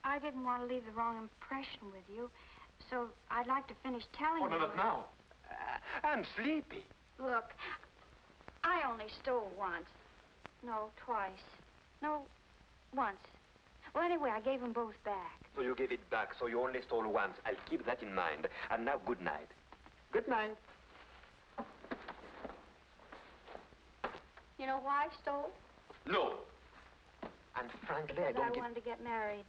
I didn't want to leave the wrong impression with you, so I'd like to finish telling Oh, no, you. not now. I'm sleepy. Look, I only stole once. No, twice. No, once. Well, anyway, I gave them both back. So you gave it back, so you only stole once. I'll keep that in mind. And now, good night. Good night. You know why I stole? No. And frankly, I Because don't I give... wanted to get married.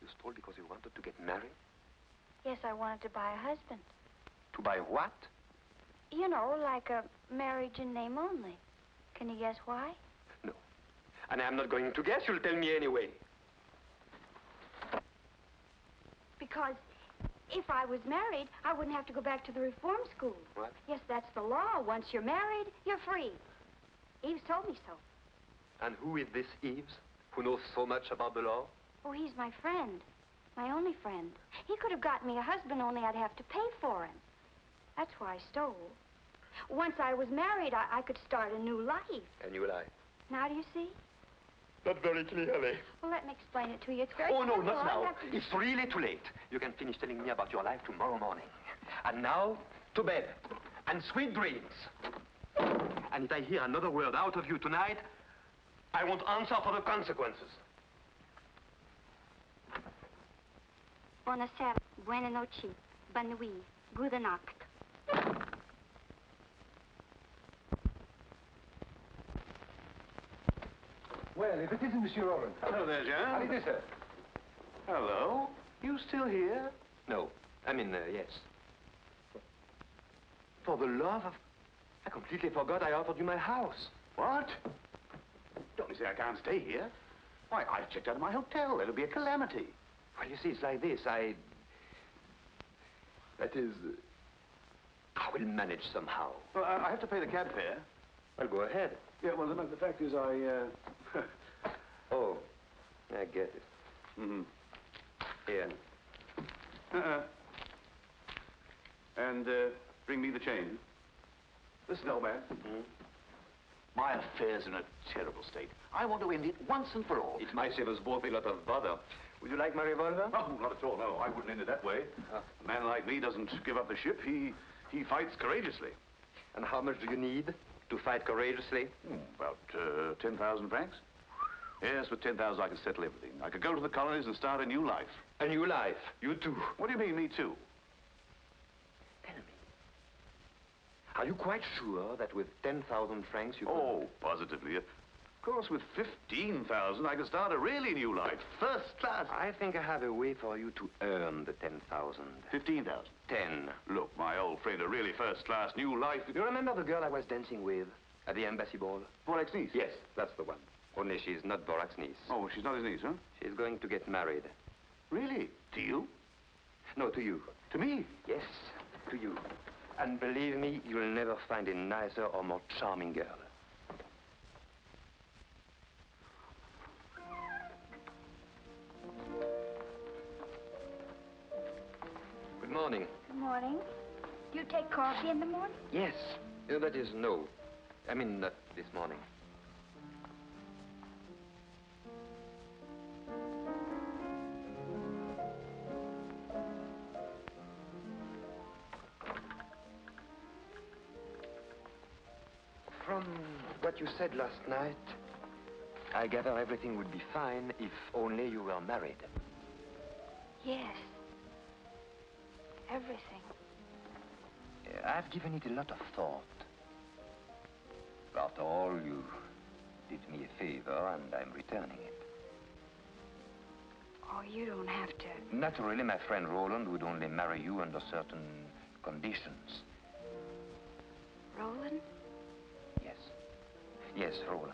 You stole because you wanted to get married? Yes, I wanted to buy a husband. To buy what? You know, like a marriage in name only. Can you guess why? No. And I'm not going to guess. You'll tell me anyway. Because if I was married, I wouldn't have to go back to the reform school. What? Yes, that's the law. Once you're married, you're free. Eves told me so. And who is this Eves, who knows so much about the law? Oh, he's my friend. My only friend. He could have gotten me a husband, only I'd have to pay for him. That's why I stole. Once I was married, I could start a new life. A new life. Now do you see? Not very clearly. Well, let me explain it to you. It's very Oh, no, simple. not I now. have to- It's really too late. You can finish telling me about your life tomorrow morning. And now, to bed. And sweet dreams. And if I hear another word out of you tonight, I won't answer for the consequences. Buonasera, buona noche, bonne nuit, gute Nacht. Well, if it isn't Monsieur Owen. Hello there, Jean. How do you do, sir? Hello. You still here? No. I mean, yes. For the love of... I completely forgot I offered you my house. What? Don't you say I can't stay here? Why, I've checked out of my hotel. It'll be a calamity. Well, you see, it's like this. That is... I will manage somehow. Well, I have to pay the cab fare. Well, go ahead. Yeah, well, the fact is Oh, I get it. Mm-hmm. Here. And bring me the change. Listen, old man. Mm-hmm. My affair's in a terrible state. I want to end it once and for all. It might save us both a lot of bother. Would you like my revolver? Oh, not at all, no. I wouldn't end it that way. A man like me doesn't give up the ship. He fights courageously. And how much do you need to fight courageously? About 10,000 francs. Yes, with 10,000 I could settle everything. I could go to the colonies and start a new life. A new life? You too? What do you mean, me too? Tell me. Are you quite sure that with 10,000 francs you could... Oh, positively. Of course, with 15,000 I could start a really new life. First class. I think I have a way for you to earn the 10,000. 15,000? 10. Look, my old friend, a really first-class new life... You remember the girl I was dancing with at the embassy ball? Vorak's niece? Yes, that's the one. Only she's not Vorak's niece. Oh, she's not his niece, huh? She's going to get married. Really? To you? No, to you. To me? Yes, to you. And believe me, you'll never find a nicer or more charming girl. Good morning. Good morning. Do you take coffee in the morning? Yes. That is, no. I mean, not this morning. From what you said last night, I gather everything would be fine if only you were married. Yes. Everything. I've given it a lot of thought. After all, you did me a favor, and I'm returning it. Oh, you don't have to. Naturally, my friend Roland would only marry you under certain conditions. Roland? Yes. Yes, Roland.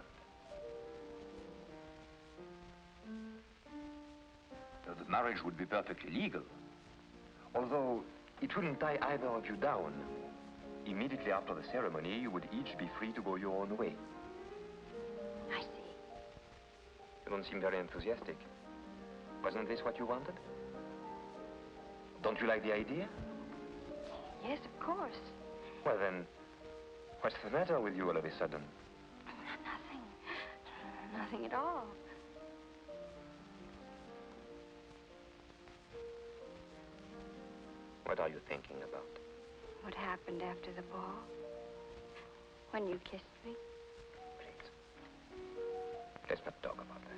The marriage would be perfectly legal. Although it wouldn't tie either of you down. Immediately after the ceremony, you would each be free to go your own way. I see. You don't seem very enthusiastic. Wasn't this what you wanted? Don't you like the idea? Yes, of course. Well then, what's the matter with you all of a sudden? Nothing. Nothing at all. What are you thinking about? What happened after the ball? When you kissed me? Please. Let's not talk about that.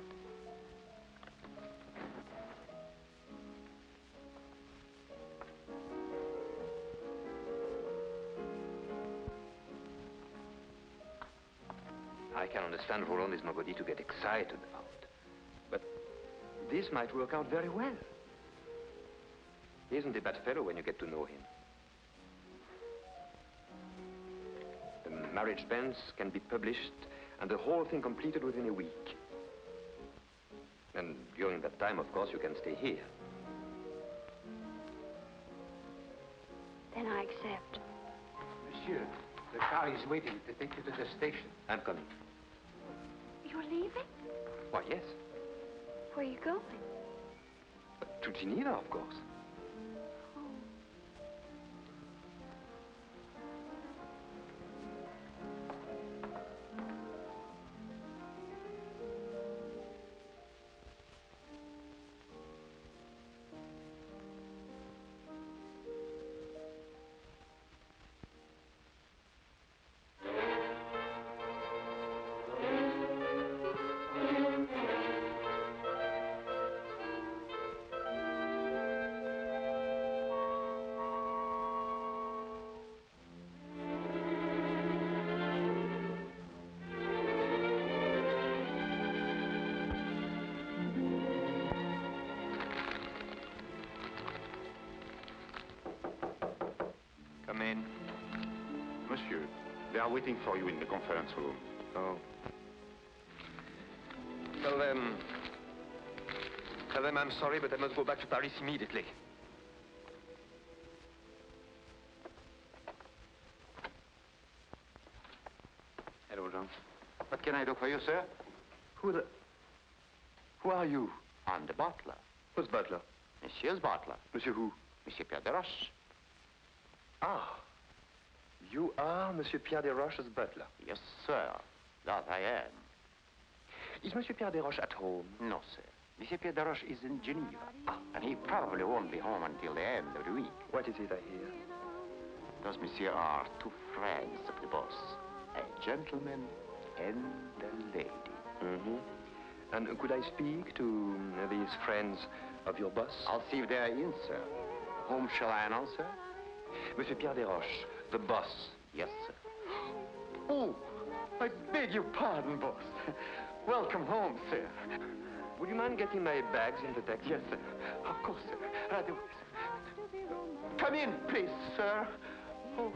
I can understand Roland is nobody to get excited about. But this might work out very well. He isn't a bad fellow when you get to know him. The marriage banns can be published and the whole thing completed within a week. And during that time, of course, you can stay here. Then I accept. Monsieur, the car is waiting to take you to the station. I'm coming. You're leaving? Why, yes. Where are you going? To Geneva, of course. Come in. Monsieur, they are waiting for you in the conference room. Oh. Tell them I'm sorry, but I must go back to Paris immediately. What can I do for you, sir? Who are you? I'm the butler. Who's butler? Monsieur's butler. Monsieur who? Monsieur Pierre de Roche. Ah. You are Monsieur Pierre de Roche's butler? Yes, sir. That I am. Is Monsieur Pierre de Roche at home? No, sir. Monsieur Pierre de Roche is in Geneva. And he probably won't be home until the end of the week. What is it I hear? Those, monsieur, are two friends of the boss. A gentleman and a lady. Mm-hmm. And could I speak to these friends of your boss? I'll see if they're in, sir. Whom shall I announce, sir? Monsieur Pierre de Roche, the boss. Yes, sir. Oh, I beg your pardon, boss. Welcome home, sir. Would you mind getting my bags in the taxi? Yes, sir. Of course, sir. Right away, sir. Come in, please, sir. Oh.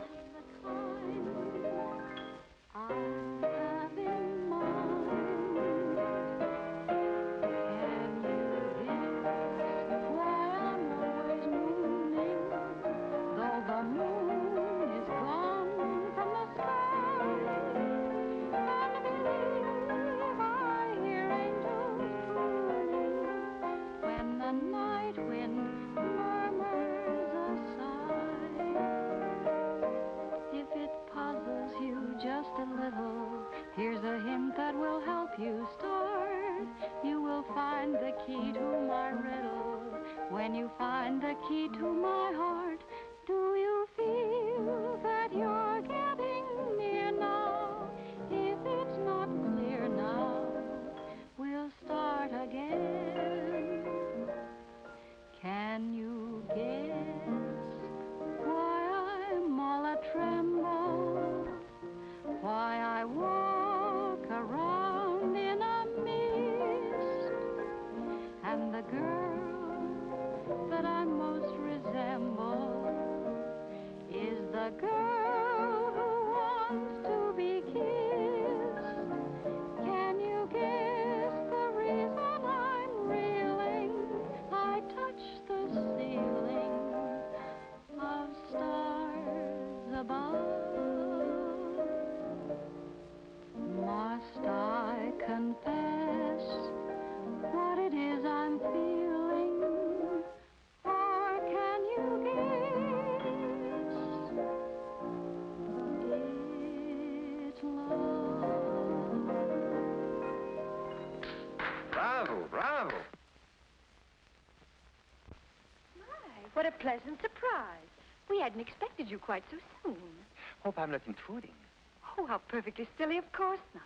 Here's a hint that will help you start. You will find the key to my riddle. When you find the key to my heart, do you feel that you're getting near now? If it's not clear now, we'll start again. Can you guess why I'm all a tremble? Why I walk around in a mist, and the girl that I most resemble is the girl who wants to be kissed. Can you guess the reason I'm reeling? I touch the ceiling of stars above. Must I confess what it is I'm feeling? Or can you guess it's love? Bravo, bravo. My, what a pleasant surprise. We hadn't expected you quite so soon. Hope I'm not intruding. Oh, how perfectly silly. Of course not.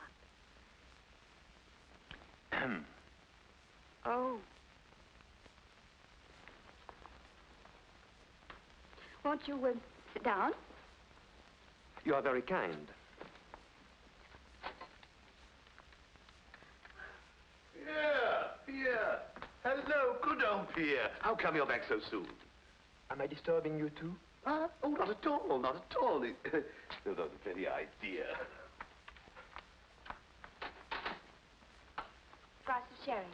Oh. Won't you sit down? You are very kind. Pierre. Hello, good old Pierre. How come you're back so soon? Am I disturbing you too? Oh, not at all, not at all. There's not the very idea. Glass of sherry.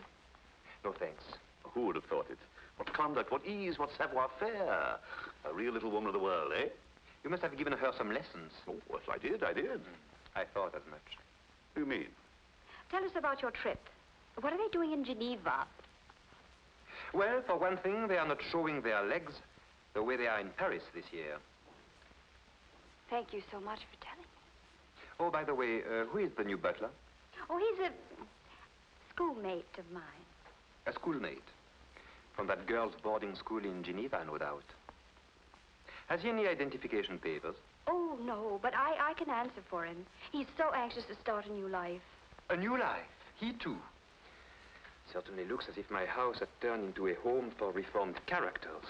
No, thanks. Who would have thought it? What conduct, what ease, what savoir-faire. A real little woman of the world, eh? You must have given her some lessons. Oh, yes, I did. I thought as much. What do you mean? Tell us about your trip. What are they doing in Geneva? Well, for one thing, they are not showing their legs the way they are in Paris this year. Thank you so much for telling me. Oh, by the way, who is the new butler? Oh, he's a schoolmate of mine. A schoolmate. From that girls' boarding school in Geneva, no doubt. Has he any identification papers? Oh, no, but I can answer for him. He's so anxious to start a new life. A new life? He too? Certainly looks as if my house had turned into a home for reformed characters.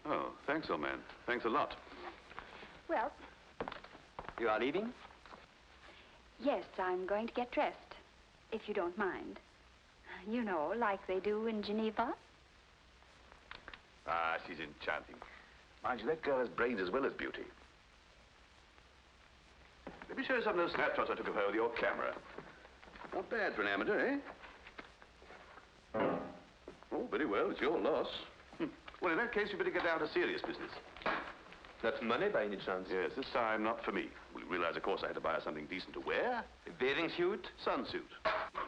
Oh, thanks, old man. Thanks a lot. Well... You are leaving? Yes, I'm going to get dressed, if you don't mind. You know, like they do in Geneva. Ah, she's enchanting. Mind you, that girl has brains as well as beauty. Let me show you some of those snapshots I took of her with your camera. Not bad for an amateur, eh? Oh, very well. It's your loss. Well, in that case, you better get down to serious business. That's money by any chance? Yes, this time not for me. We'll realize, of course, I had to buy her something decent to wear. A bathing suit? Sunsuit.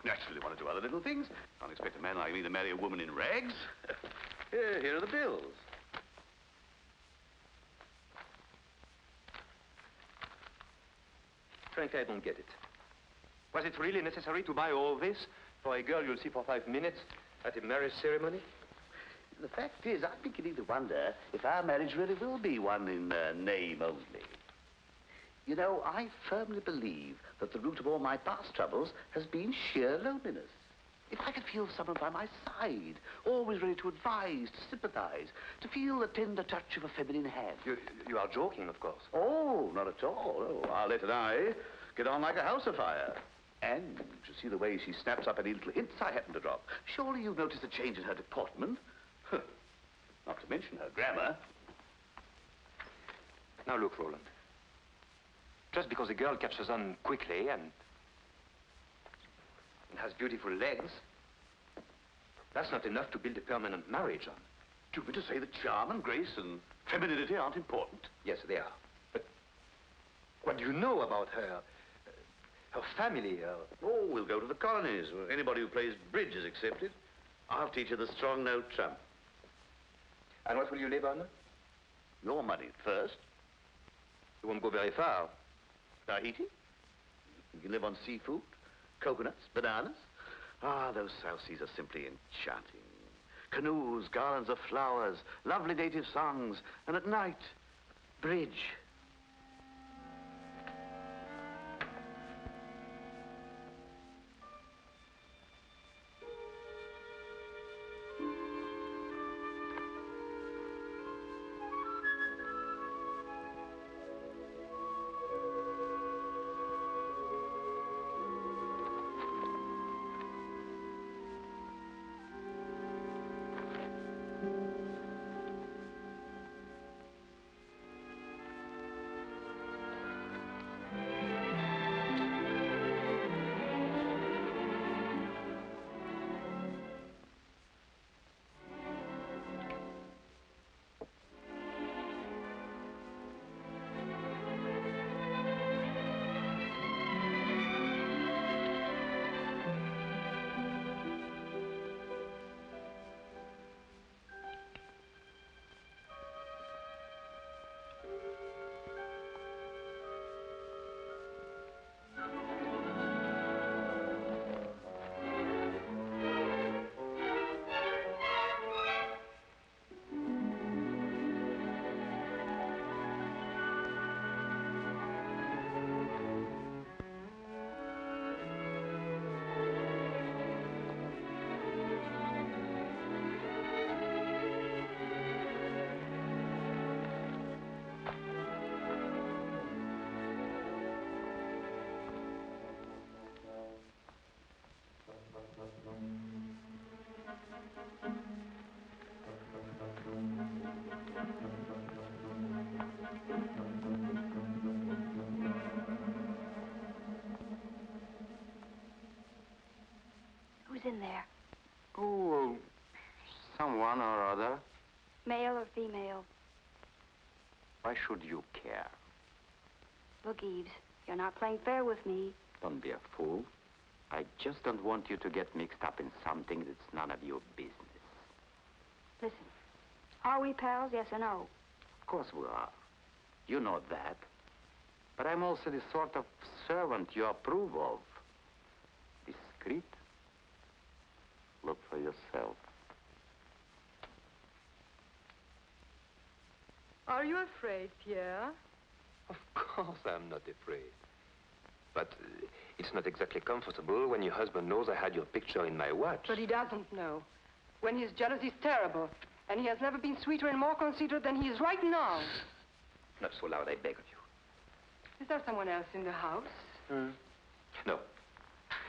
Naturally, want to do other little things. Can't expect a man like me to marry a woman in rags. Here are the bills. Frankly, I don't get it. Was it really necessary to buy all this for a girl you'll see for 5 minutes at a marriage ceremony? The fact is, I'm beginning to wonder if our marriage really will be one in name only. You know, I firmly believe that the root of all my past troubles has been sheer loneliness. If I could feel someone by my side, always ready to advise, to sympathize, to feel the tender touch of a feminine hand. You are joking, of course. Oh, not at all. Oh, Arlette and I get on like a house afire. And to see the way she snaps up any little hints I happen to drop. surely you've noticed a change in her deportment? Not to mention her grammar. Now look, Roland. Just because a girl catches on quickly and has beautiful legs, that's not enough to build a permanent marriage on. Do you mean to say that charm and grace and femininity aren't important? Yes, they are. But what do you know about her? Her family, Oh, we'll go to the colonies, where anybody who plays bridge is accepted. I'll teach her the strong note trump. And what will you live on? Your money first. You won't go very far. Tahiti? You can live on seafood, coconuts, bananas. Ah, those South Seas are simply enchanting. Canoes, garlands of flowers, lovely native songs, and at night, bridge. Who's in there? Oh, someone or other. Male or female? Why should you care? Look, Eves, you're not playing fair with me. Don't be a fool. I just don't want you to get mixed up in something that's none of your business. Listen, are we pals, yes or no? Of course we are. You know that. But I'm also the sort of servant you approve of. Discreet. Look for yourself. Are you afraid, Pierre? Of course I'm not afraid. But it's not exactly comfortable when your husband knows I had your picture in my watch. But he doesn't know. When he's jealous, he's terrible. And he has never been sweeter and more considerate than he is right now. Not so loud, I beg of you. Is there someone else in the house? No.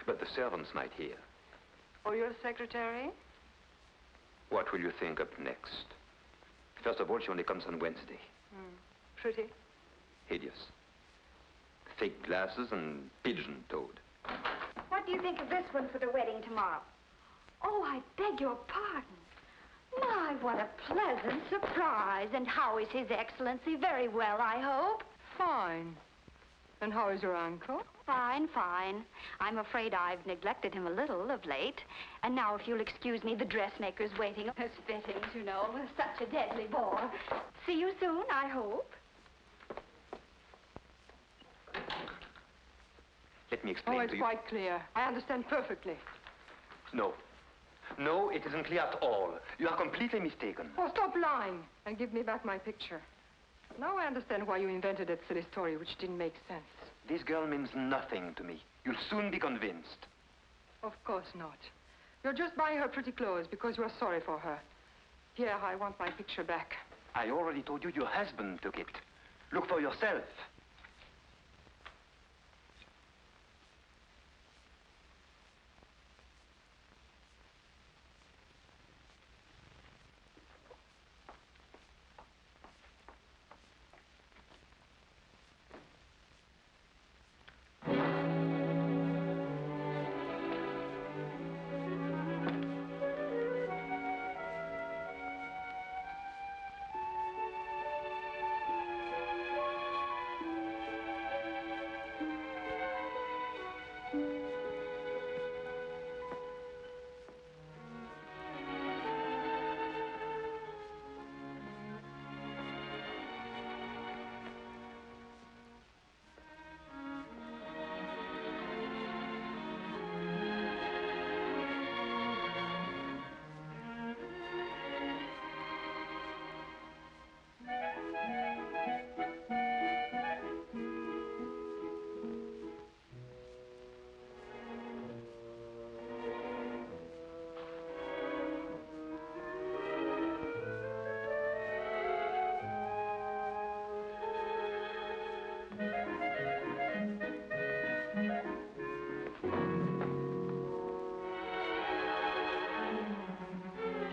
But the servants might hear. Or your secretary? What will you think up next? First of all, she only comes on Wednesday. Pretty. Hideous. Fake glasses and pigeon-toed. What do you think of this one for the wedding tomorrow? Oh, I beg your pardon. My, what a pleasant surprise. And how is His Excellency? Very well, I hope. Fine. And how is your uncle? Fine, fine. I'm afraid I've neglected him a little of late. And now, if you'll excuse me, the dressmaker's waiting. His fittings, you know, such a deadly bore. See you soon, I hope. Let me explain Oh, it's to you. quite clear. I understand perfectly. No. No, it isn't clear at all. You are completely mistaken. Oh, stop lying and give me back my picture. Now I understand why you invented that silly story, which didn't make sense. This girl means nothing to me. You'll soon be convinced. Of course not. You're just buying her pretty clothes because you are sorry for her. Pierre, I want my picture back. I already told you your husband took it. Look for yourself.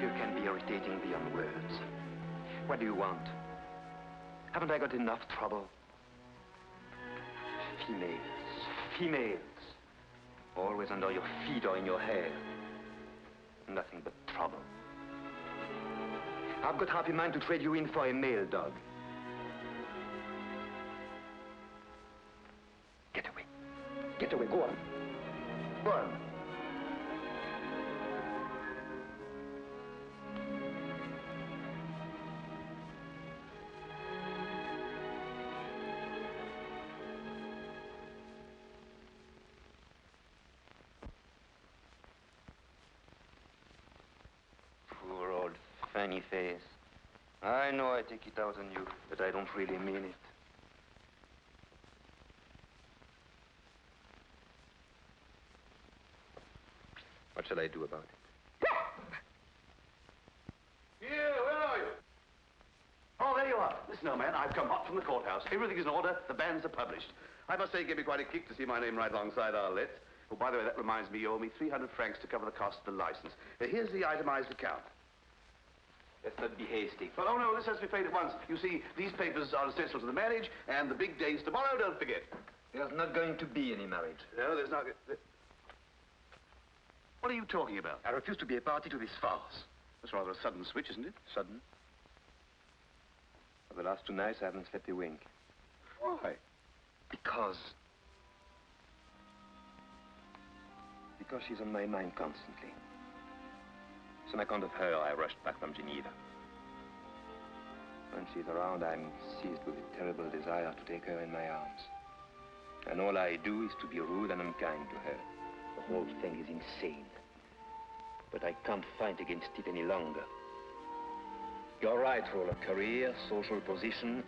You can be irritating beyond words. What do you want? Haven't I got enough trouble? Females. Females. Always under your feet or in your hair. Nothing but trouble. I've got half a mind to trade you in for a male dog. Get away. Get away. Go on. Go on. Poor old funny face. I know I take it out on you, but I don't really mean it. What shall I do about it? Here, where are you? Oh, there you are. Listen, old man, I've come hot from the courthouse. Everything is in order. The banns are published. I must say it gave me quite a kick to see my name right alongside Arlette's. Oh, by the way, that reminds me, you owe me 300 francs to cover the cost of the license. Here's the itemized account. Let's not be hasty. Well, oh, no, this has to be paid at once. You see, these papers are essential to the marriage, and the big day's tomorrow, don't forget. There's not going to be any marriage. No, there's not... What are you talking about? I refuse to be a party to this farce. That's rather a sudden switch, isn't it? Sudden? For the last 2 nights, I haven't slept a wink. Why? Because she's on my mind constantly. On account of her, I rushed back from Geneva. When she's around, I'm seized with a terrible desire to take her in my arms. And all I do is to be rude and unkind to her. The whole thing is insane. But I can't fight against it any longer. You're right, Roland. Career, social position,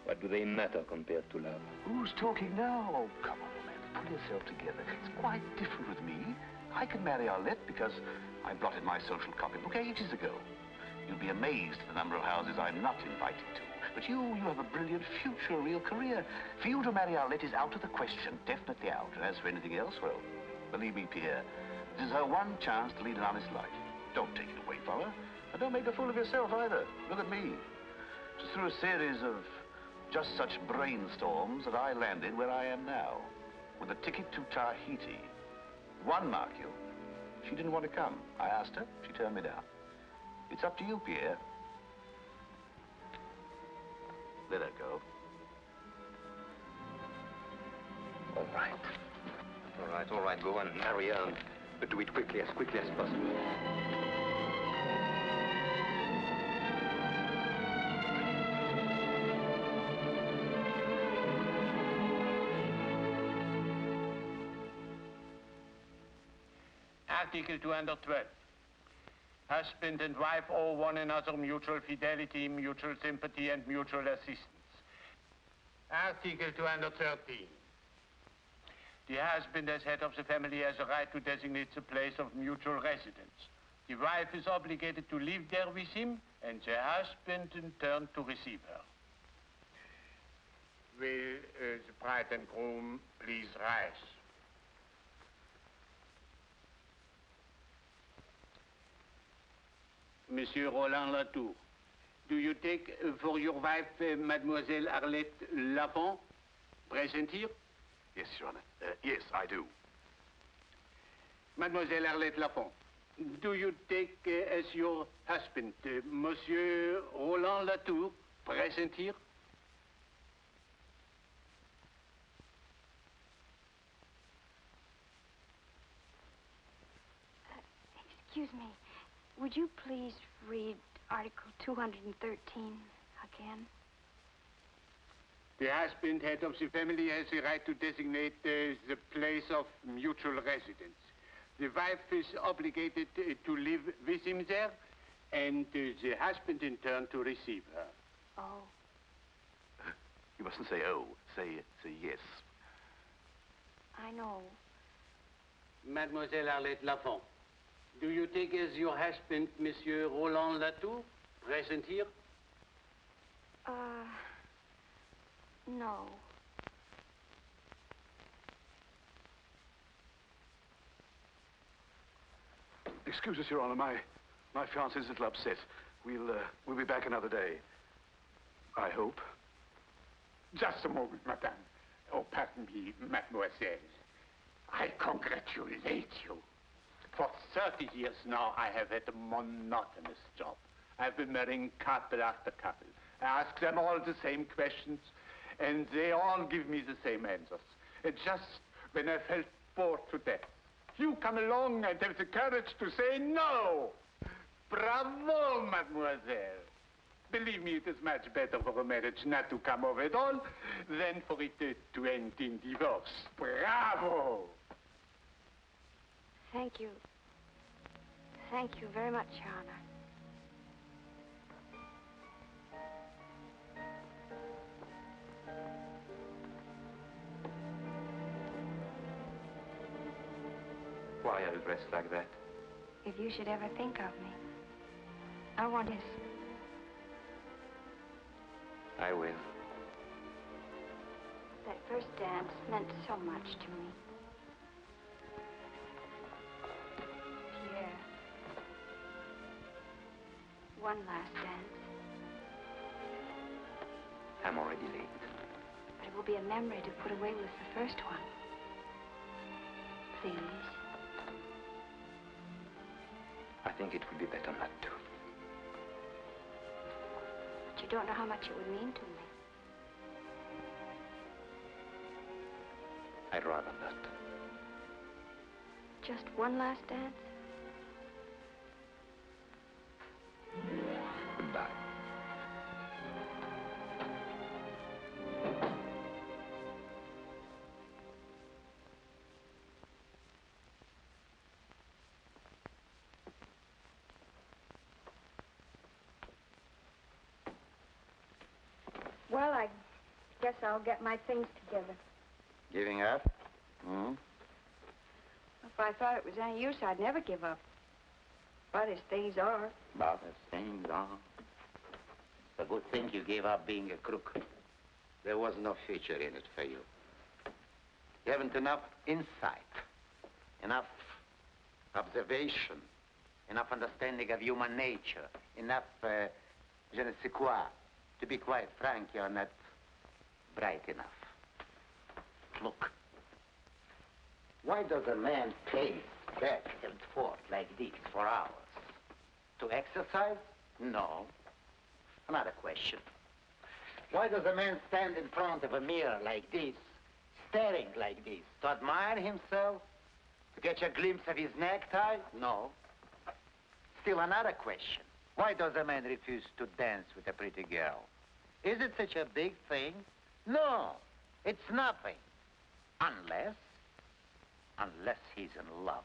what do they matter compared to love? Who's talking now? Oh, come on, old man. Pull yourself together. It's quite different with me. I can marry Arlette because I blotted my social copybook ages ago. You'd be amazed at the number of houses I'm not invited to. But you have a brilliant future, a real career. For you to marry Arlette is out of the question, definitely out. And as for anything else, well, believe me, Pierre, this is her one chance to lead an honest life. Don't take it away from her. And don't make a fool of yourself either. Look at me. Just through a series of just such brainstorms that I landed where I am now, with a ticket to Tahiti. One, mark you. She didn't want to come. I asked her. She turned me down. It's up to you, Pierre. Let her go. All right. All right. Go and marry her, but do it quickly as possible. Article 212. Husband and wife owe one another mutual fidelity, mutual sympathy, and mutual assistance. Article 213. The husband, as head of the family, has a right to designate the place of mutual residence. The wife is obligated to live there with him, and the husband, in turn, to receive her. Will the bride and groom please rise? Monsieur Roland Latour, do you take for your wife Mademoiselle Arlette Lafont, present here? Yes, Your Honor. Yes, I do. Mademoiselle Arlette Lafont, do you take as your husband Monsieur Roland Latour, present here? Excuse me. Would you please read Article 213 again? The husband, head of the family, has the right to designate the place of mutual residence. The wife is obligated to live with him there, and the husband, in turn, to receive her. Oh. You mustn't say oh. Say yes. I know. Mademoiselle Arlette Lafont, do you take as your husband Monsieur Roland Latour, present here? No. Excuse us, Your Honor. My fiancé's a little upset. We'll be back another day. I hope. Just a moment, madame. Oh, pardon me, mademoiselle. I congratulate you. For 30 years now, I have had a monotonous job. I've been marrying couple after couple. I ask them all the same questions, and they all give me the same answers. And just when I felt bored to death, you come along and have the courage to say no. Bravo, mademoiselle. Believe me, it is much better for a marriage not to come off at all than for it to end in divorce. Bravo! Thank you. Thank you very much, Your Honor. Why are you dressed like that? If you should ever think of me, I want his. I will. That first dance meant so much to me. Pierre. One last dance. I'm already late. But it will be a memory to put away with the first one. Please. I think it would be better not to. But you don't know how much it would mean to me. I'd rather not. Just one last dance? Goodbye. Well, I guess I'll get my things together. Giving up? Hmm? If I thought it was any use, I'd never give up. But as things are... But as things are... It's a good thing you gave up being a crook. There was no future in it for you. You haven't enough insight, enough observation, enough understanding of human nature, enough je ne sais quoi. To be quite frank, you're not bright enough. Look, why does a man pace back and forth like this for hours? To exercise? No. Another question. Why does a man stand in front of a mirror like this staring like this? To admire himself? To catch a glimpse of his necktie? No. Still another question. Why does a man refuse to dance with a pretty girl? Is it such a big thing? No, it's nothing. Unless he's in love.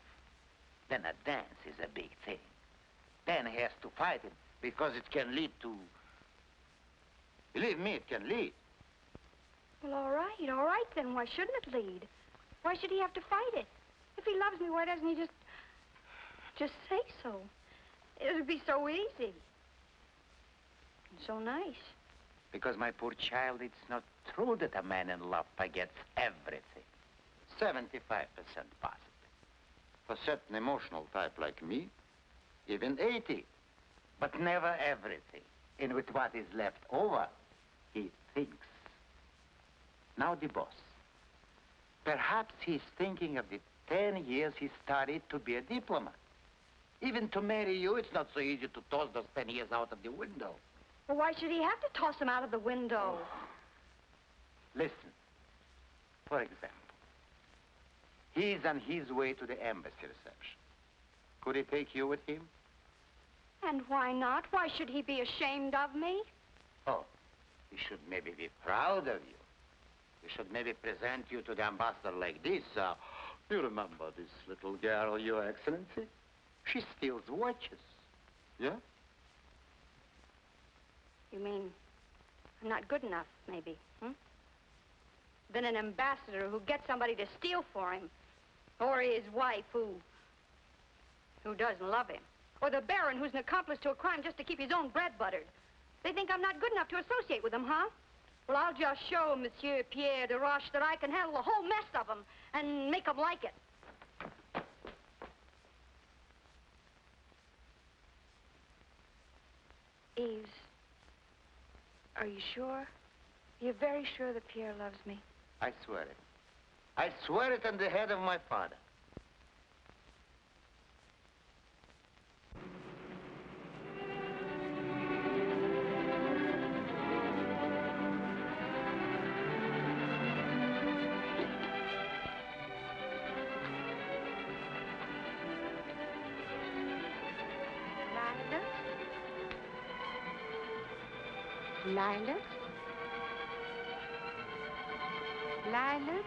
Then a dance is a big thing. Then he has to fight it because it can lead to... Believe me, it can lead. Well, all right then. Why shouldn't it lead? Why should he have to fight it? If he loves me, why doesn't he just say so? It would be so easy. And so nice. Because, my poor child, it's not true that a man in love forgets everything. 75% possible. For certain emotional type like me, even 80. But never everything. And with what is left over, he thinks. Now the boss. Perhaps he's thinking of the 10 years he studied to be a diplomat. Even to marry you, it's not so easy to toss those 10 years out of the window. Well, why should he have to toss him out of the window? Listen. For example, he's on his way to the embassy reception. Could he take you with him? And why not? Why should he be ashamed of me? Oh, he should maybe be proud of you. He should maybe present you to the ambassador like this. You remember this little girl, Your Excellency? She steals watches. Yeah? You mean I'm not good enough, maybe, Then an ambassador who gets somebody to steal for him. Or his wife who doesn't love him. Or the Baron who's an accomplice to a crime just to keep his own bread buttered. They think I'm not good enough to associate with them, huh? Well, I'll just show Monsieur Pierre de Roche that I can handle the whole mess of them and make them like it. Yves, are you sure? You're very sure that Pierre loves me? I swear it. I swear it on the head of my father. Lilas? Lilas?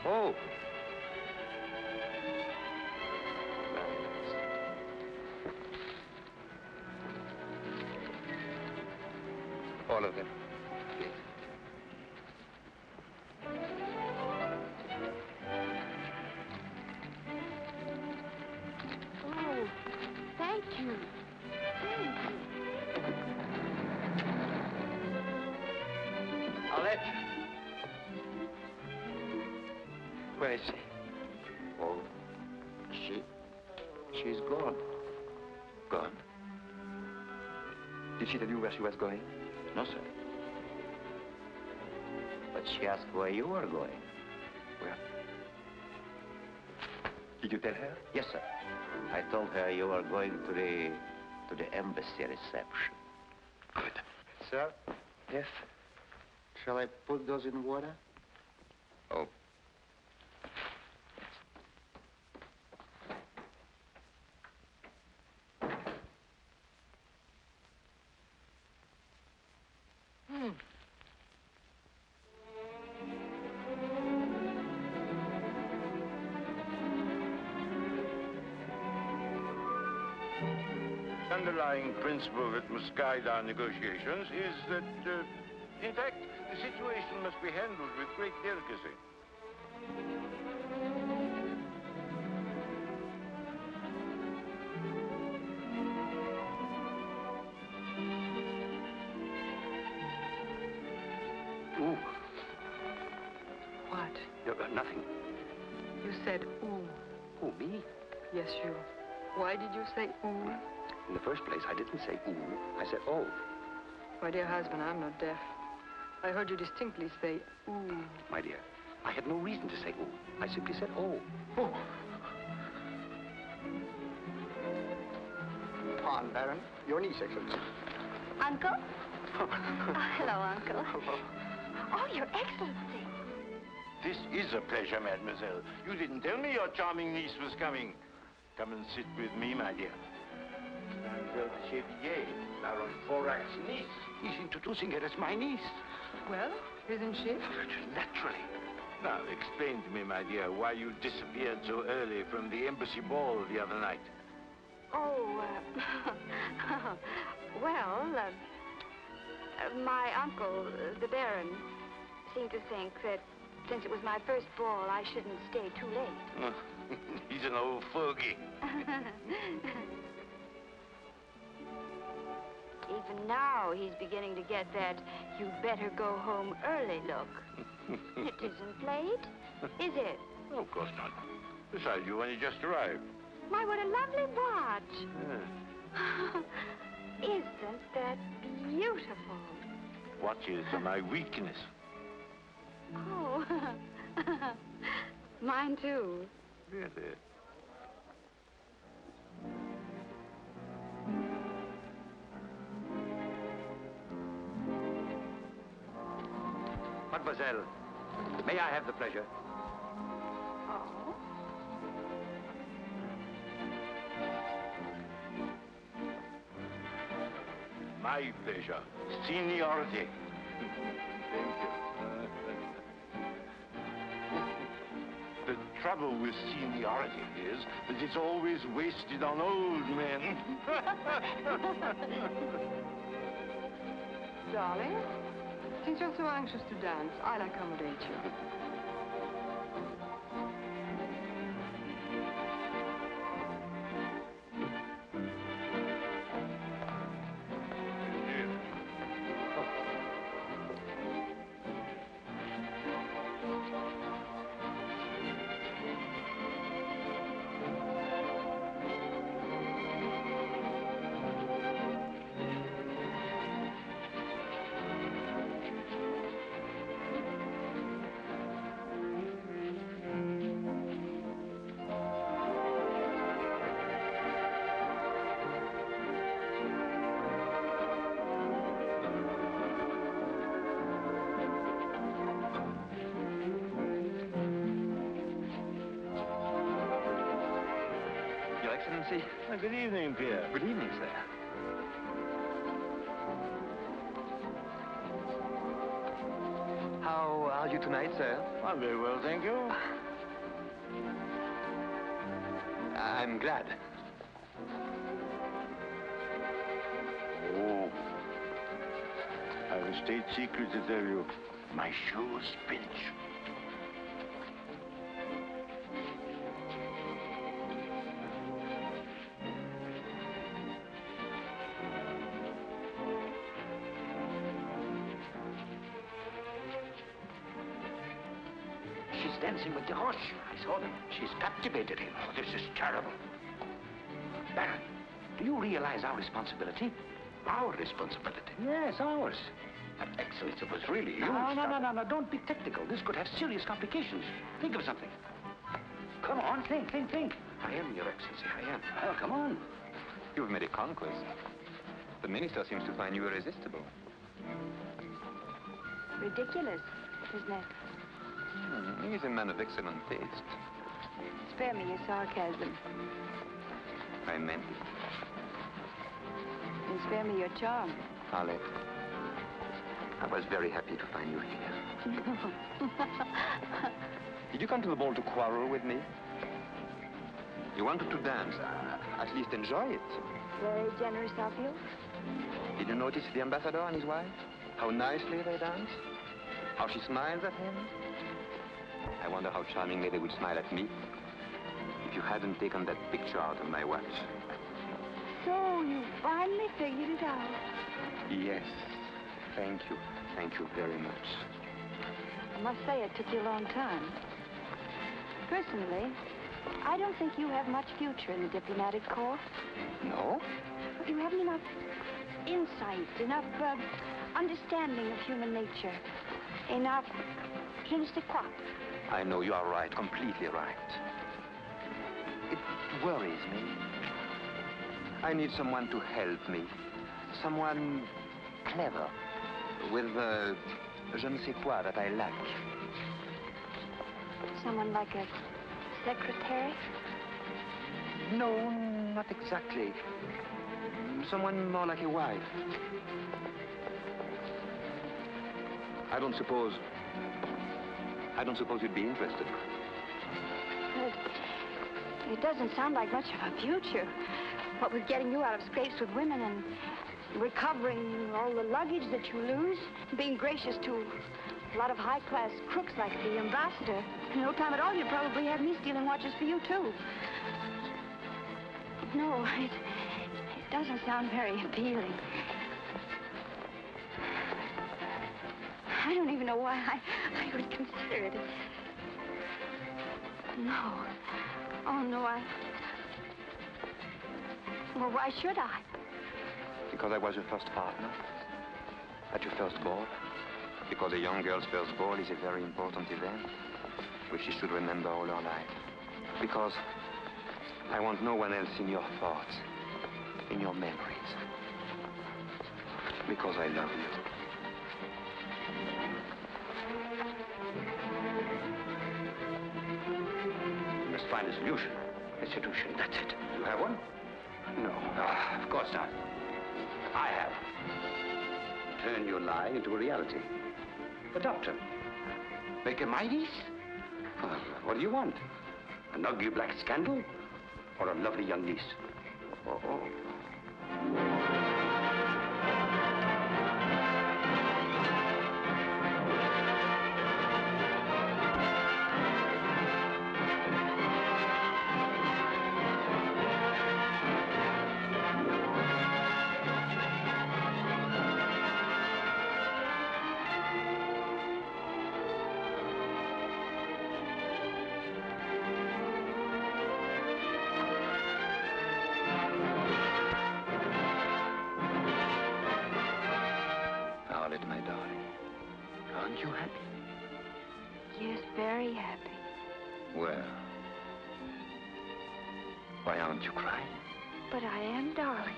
Oh. All of them. Please. Oh, thank you. Thank you. Arlette. Where is she? Oh, she's gone. Gone? Did she tell you where she was going? No, sir. But she asked where you were going. Where? Did you tell her? Yes, sir. I told her you were going to the embassy reception. Good. Sir? Yes? Shall I put those in water? Oh. The underlying principle that must guide our negotiations is that, in fact, the situation must be handled with great delicacy. Ooh. What? You got nothing. You said ooh. Who, me? Yes, you. Why did you say ooh? In the first place, I didn't say ooh. I said oh. My dear husband, I'm not deaf. I heard you distinctly say ooh. My dear, I had no reason to say ooh. I simply said oh. Oh. Pardon, Baron. Your niece, Excellency. Uncle? Oh, hello, Uncle. Hello. Oh, Your Excellency. This is a pleasure, mademoiselle. You didn't tell me your charming niece was coming. Come and sit with me, my dear. Mademoiselle de Chevilliers, Baron Forac's niece. He's introducing her as my niece. Well, isn't she? Naturally. Now, explain to me, my dear, why you disappeared so early from the embassy ball the other night. Oh, well, my uncle, the Baron, seemed to think that since it was my first ball, I shouldn't stay too late. He's an old fogey. Even now, he's beginning to get that you'd better go home early look. It isn't late, is it? Oh, of course not. Besides, you only just arrived. My, what a lovely watch. Yeah. Isn't that beautiful? Watches are my weakness. Oh, mine too. Really? Mademoiselle, may I have the pleasure? Oh? My pleasure. Seniority. Thank you. The trouble with seniority is that it's always wasted on old men. Darling, since you're so anxious to dance, I'll accommodate you. Your Excellency. Good evening, Pierre. Good evening, sir. How are you tonight, sir? I'm very well, thank you. I'm glad. Oh. I have a state secret to tell you. My shoes pinch. She's dancing with Desroches. I saw them. She's captivated him. Oh, this is terrible. Baron, do you realize our responsibility? Our responsibility? Yes, ours. Her Excellency was really huge. No. Don't be technical. This could have serious complications. Think of something. Come on, think. I am, Your Excellency, I am. Well, come on. You've made a conquest. The minister seems to find you irresistible. Ridiculous, isn't it? He's a man of excellent taste. Spare me your sarcasm. I meant it. And spare me your charm. Harley, I was very happy to find you here. Did you come to the ball to quarrel with me? You wanted to dance. At least enjoy it. Very generous of you. Did you notice the ambassador and his wife? How nicely they dance? How she smiles at him? I wonder how charmingly they would smile at me if you hadn't taken that picture out of my watch. So you finally figured it out. Yes. Thank you. Thank you very much. I must say it took you a long time. Personally, I don't think you have much future in the diplomatic corps. No? You haven't enough insight, enough understanding of human nature, enough je ne sais quoi. I know you are right, completely right. It worries me. I need someone to help me. Someone clever, with je ne sais quoi that I lack. Someone like a secretary? No, not exactly. Someone more like a wife. I don't suppose you'd be interested. It doesn't sound like much of a future. What with getting you out of scrapes with women and recovering all the luggage that you lose, being gracious to a lot of high-class crooks like the ambassador. In no time at all, you'd probably have me stealing watches for you, too. No, it doesn't sound very appealing. I don't even know why I would consider it. No. Oh, no, Well, why should I? Because I was your first partner. At your first ball. Because a young girl's first ball is a very important event, which she should remember all her life. Because I want no one else in your thoughts, in your memories. Because I love you. You must find a solution. A solution, that's it. You have one? No. Of course not. I have. Turn your lie into a reality. The doctor. Make her my niece? Well, what do you want? An ugly black scandal? Or a lovely young niece? Oh. Violet, my darling, aren't you happy? Yes, very happy. Well, why aren't you crying? But I am, darling.